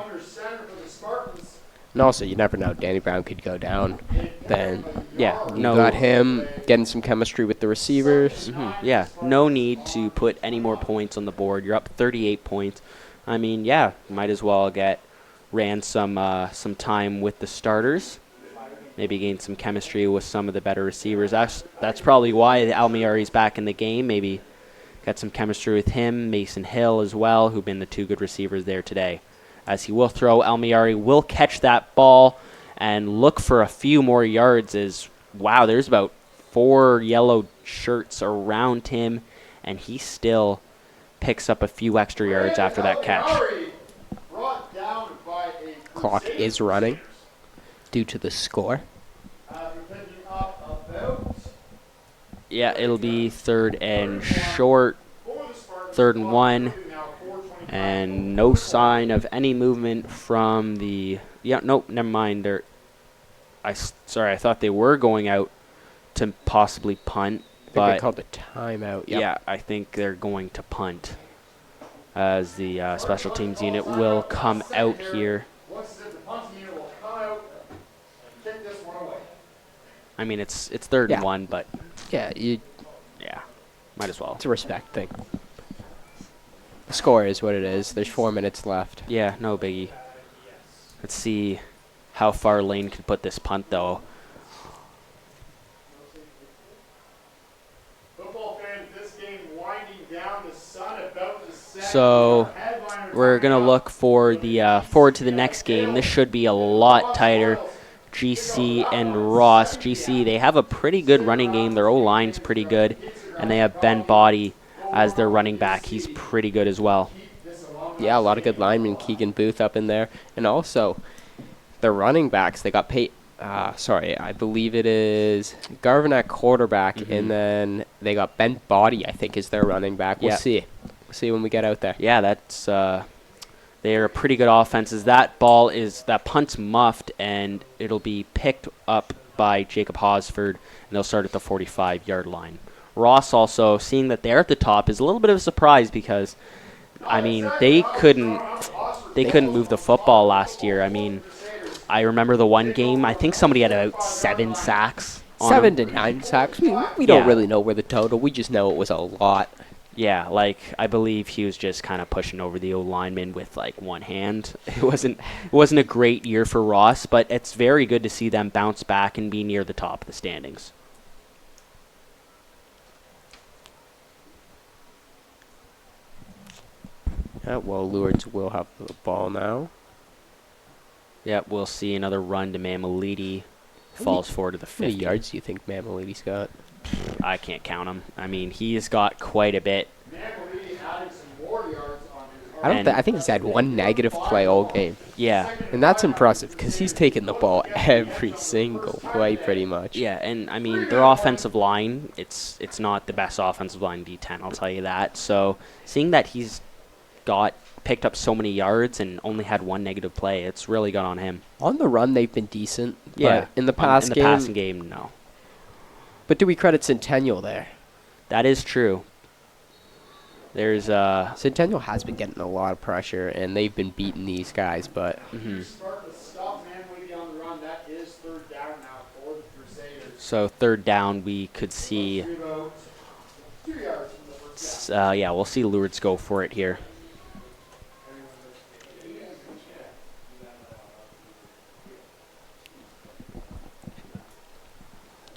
And also, you never know. Danny Brown could go down. Then Yeah, you got him getting some chemistry with the receivers. Yeah, no need to put any more points on the board. You're up 38 points. I mean, yeah, might as well get Rand some time with the starters. Maybe gain some chemistry with some of the better receivers. That's probably why Almiari's back in the game. Maybe got some chemistry with him, Mason Hill as well, who've been the 2 good receivers there today. As he will throw, Almiari will catch that ball and look for a few more yards. There's about 4 yellow shirts around him, and he still picks up a few extra yards after that catch. Clock is running due to the score. Yeah, it'll be 3rd and short, 3rd and 1, and no sign of any movement from the. Yeah, nope, never mind. I thought they were going out to possibly punt, I think but they called a timeout. Yep. yeah, I think they're going to punt as the special teams unit will come out here. I mean, it's third and Yeah. 1, but Yeah, yeah, might as well. it's a respect thing. The score is what it is. There's 4 minutes left. Yeah, no biggie. Let's see how far Lane can put this punt, though. Football fans, this game winding down, the sun about to set. So we're going to look for the forward to the next game. This should be a lot tighter. GC and Ross. GC, they have a pretty good running game. Their O-line's pretty good. And they have Ben Body as their running back. He's pretty good as well. Yeah, a lot of good linemen. Keegan Booth up in there. And also, the running backs, they got I believe it is Garvin at quarterback, and then they got Ben Body, I think, is their running back. We'll see. We'll see when we get out there. Yeah, that's they're pretty good offenses. That punt's muffed, and it'll be picked up by Jacob Hosford, and they'll start at the 45-yard line. Ross also, seeing that they're at the top, is a little bit of a surprise because, I mean, they couldn't move the football last year. I mean, I remember the one game, I think somebody had about 7 sacks. 7 to 9 sacks. We don't really know where the total. We just know it was a lot. Yeah, like, I believe he was just kind of pushing over the O-lineman with, like, one hand. It wasn't a great year for Ross, but it's very good to see them bounce back and be near the top of the standings. Well, Lourdes will have the ball now. Yep, we'll see another run to Mamalidi. Falls forward to the 50. How many yards do you think Mamalidi's got? I can't count him. I mean, he's got quite a bit. I think he's had one negative play all game. Yeah. And that's impressive because he's taken the ball every single play pretty much. Yeah, and I mean, their offensive line, it's not the best offensive line in D10, I'll tell you that. So seeing that he's picked up so many yards and only had one negative play, it's really got on him. On the run, they've been decent. Yeah. But in the passing game, no. But do we credit Centennial there? That is true. There's Centennial has been getting a lot of pressure, and they've been beating these guys, but so third down, we could see. Yeah, we'll see Lourdes go for it here.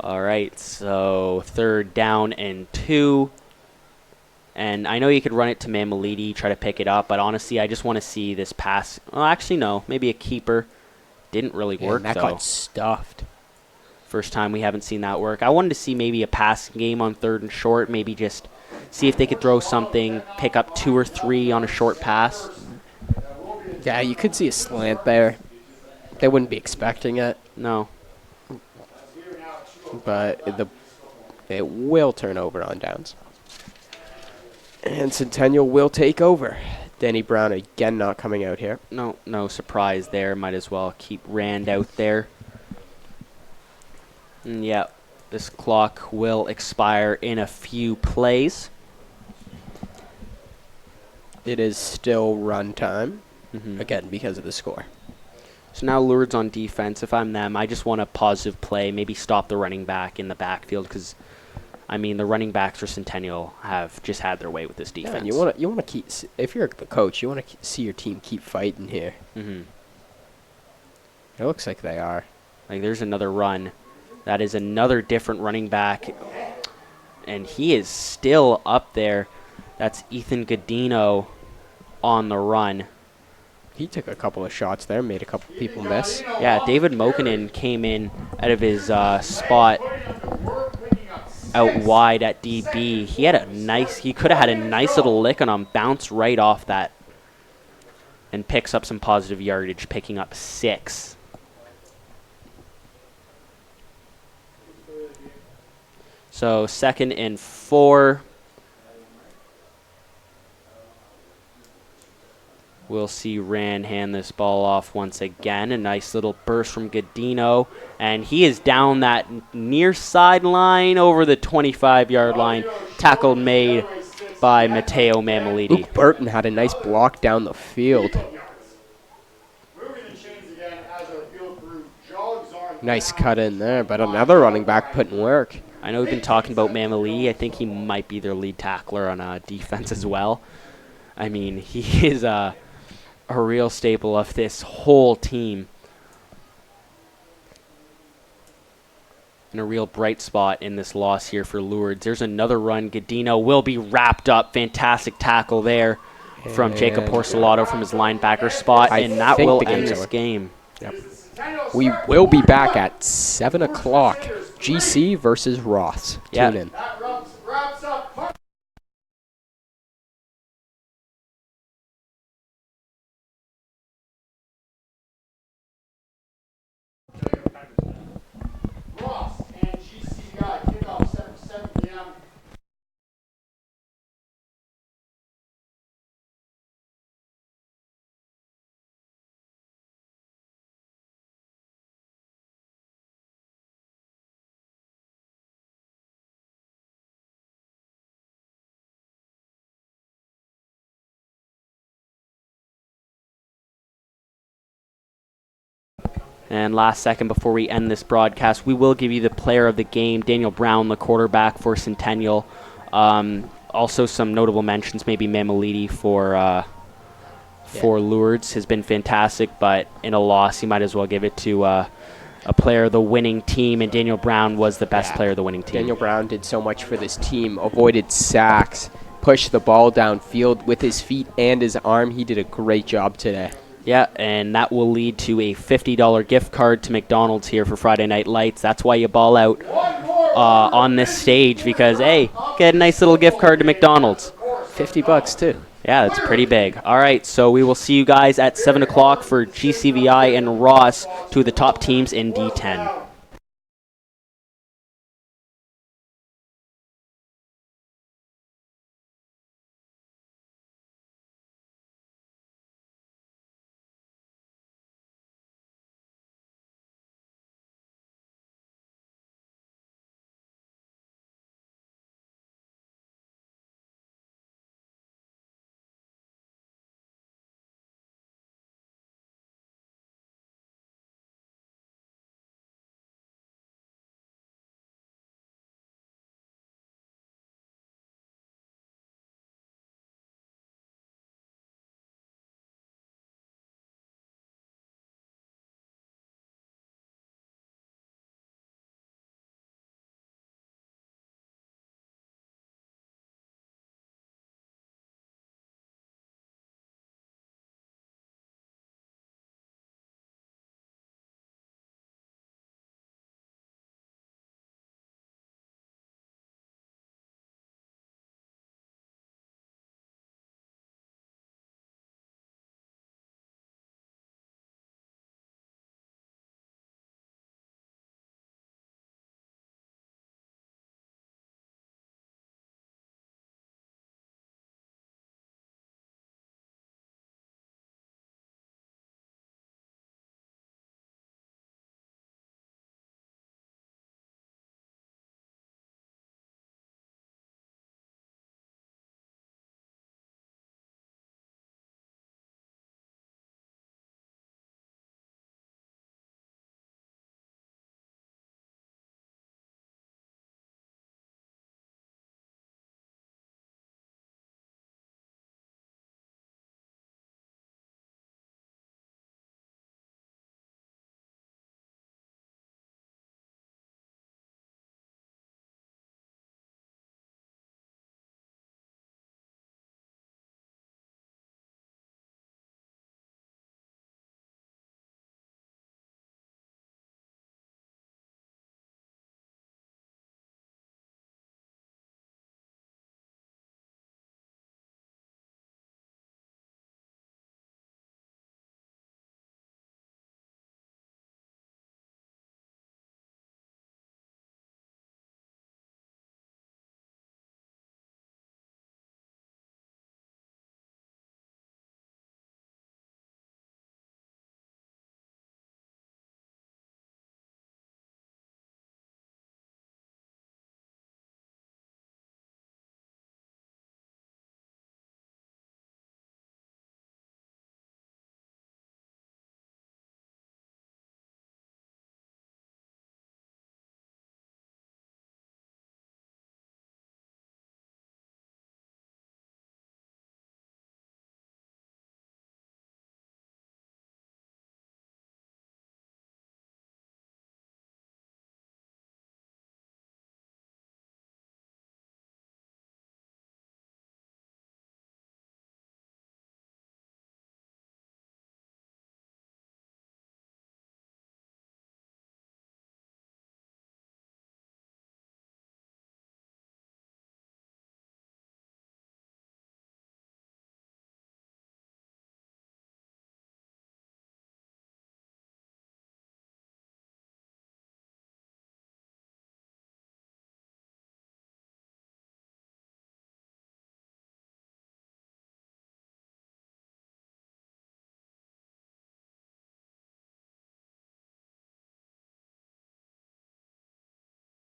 All right, so third down and 2. And I know you could run it to Mamalidi, try to pick it up, but honestly, I just want to see this pass. Well, actually, no. Maybe a keeper. Didn't really work, that though. got stuffed. First time we haven't seen that work. I wanted to see maybe a passing game on third and short, maybe just see if they could throw something, pick up 2 or 3 on a short pass. Yeah, you could see a slant there. They wouldn't be expecting it. No. But it will turn over on downs. And Centennial will take over. Danny Brown again not coming out here. No surprise there. Might as well keep Rand out there. And yeah, this clock will expire in a few plays. It is still run time, again, because of the score. So now Lourdes on defense. If I'm them, I just want a positive play, maybe stop the running back in the backfield because, I mean, the running backs for Centennial have just had their way with this defense. Yeah, and you want to keep, if you're the coach, you want to see your team keep fighting here. Mm-hmm. It looks like they are. Like, there's another run. That is another different running back, and he is still up there. That's Ethan Godino on the run. He took a couple of shots there, made a couple people miss. Yeah, David Mokinen came in out of his spot out wide at DB. He could have had a nice little lick on him, bounce right off that, and picks up some positive yardage, picking up 6. So 2nd and 4. We'll see Rand hand this ball off once again. A nice little burst from Godino. And he is down that near sideline over the 25-yard line. Tackle made by Matteo Mamalidi. Luke Burton had a nice block down the field. Moving the chains again as our field crew jogs on Nice cut in there, but another running back putting work. I know we've been talking about Mamali. I think he might be their lead tackler on defense as well. I mean, he is a real staple of this whole team. And a real bright spot in this loss here for Lourdes. There's another run. Gadino will be wrapped up. Fantastic tackle there from Jacob Porcelato from his linebacker spot. And that will end this game. Yep. We will be back at 7 o'clock. GC versus Ross. Tune in. That wraps up. Ross and CCVI kickoff 7 p.m. And last second before we end this broadcast, we will give you the player of the game, Daniel Brown, the quarterback for Centennial. Also some notable mentions, maybe Mamalidi for Lourdes has been fantastic, but in a loss, you might as well give it to a player of the winning team, and Daniel Brown was the best player of the winning team. Daniel Brown did so much for this team, avoided sacks, pushed the ball downfield with his feet and his arm. He did a great job today. Yeah, and that will lead to a $50 gift card to McDonald's here for Friday Night Lights. That's why you ball out on this stage, because, hey, get a nice little gift card to McDonald's. $50 too. Yeah, that's pretty big. All right, so we will see you guys at 7 o'clock for GCVI and Ross, two of the top teams in D10.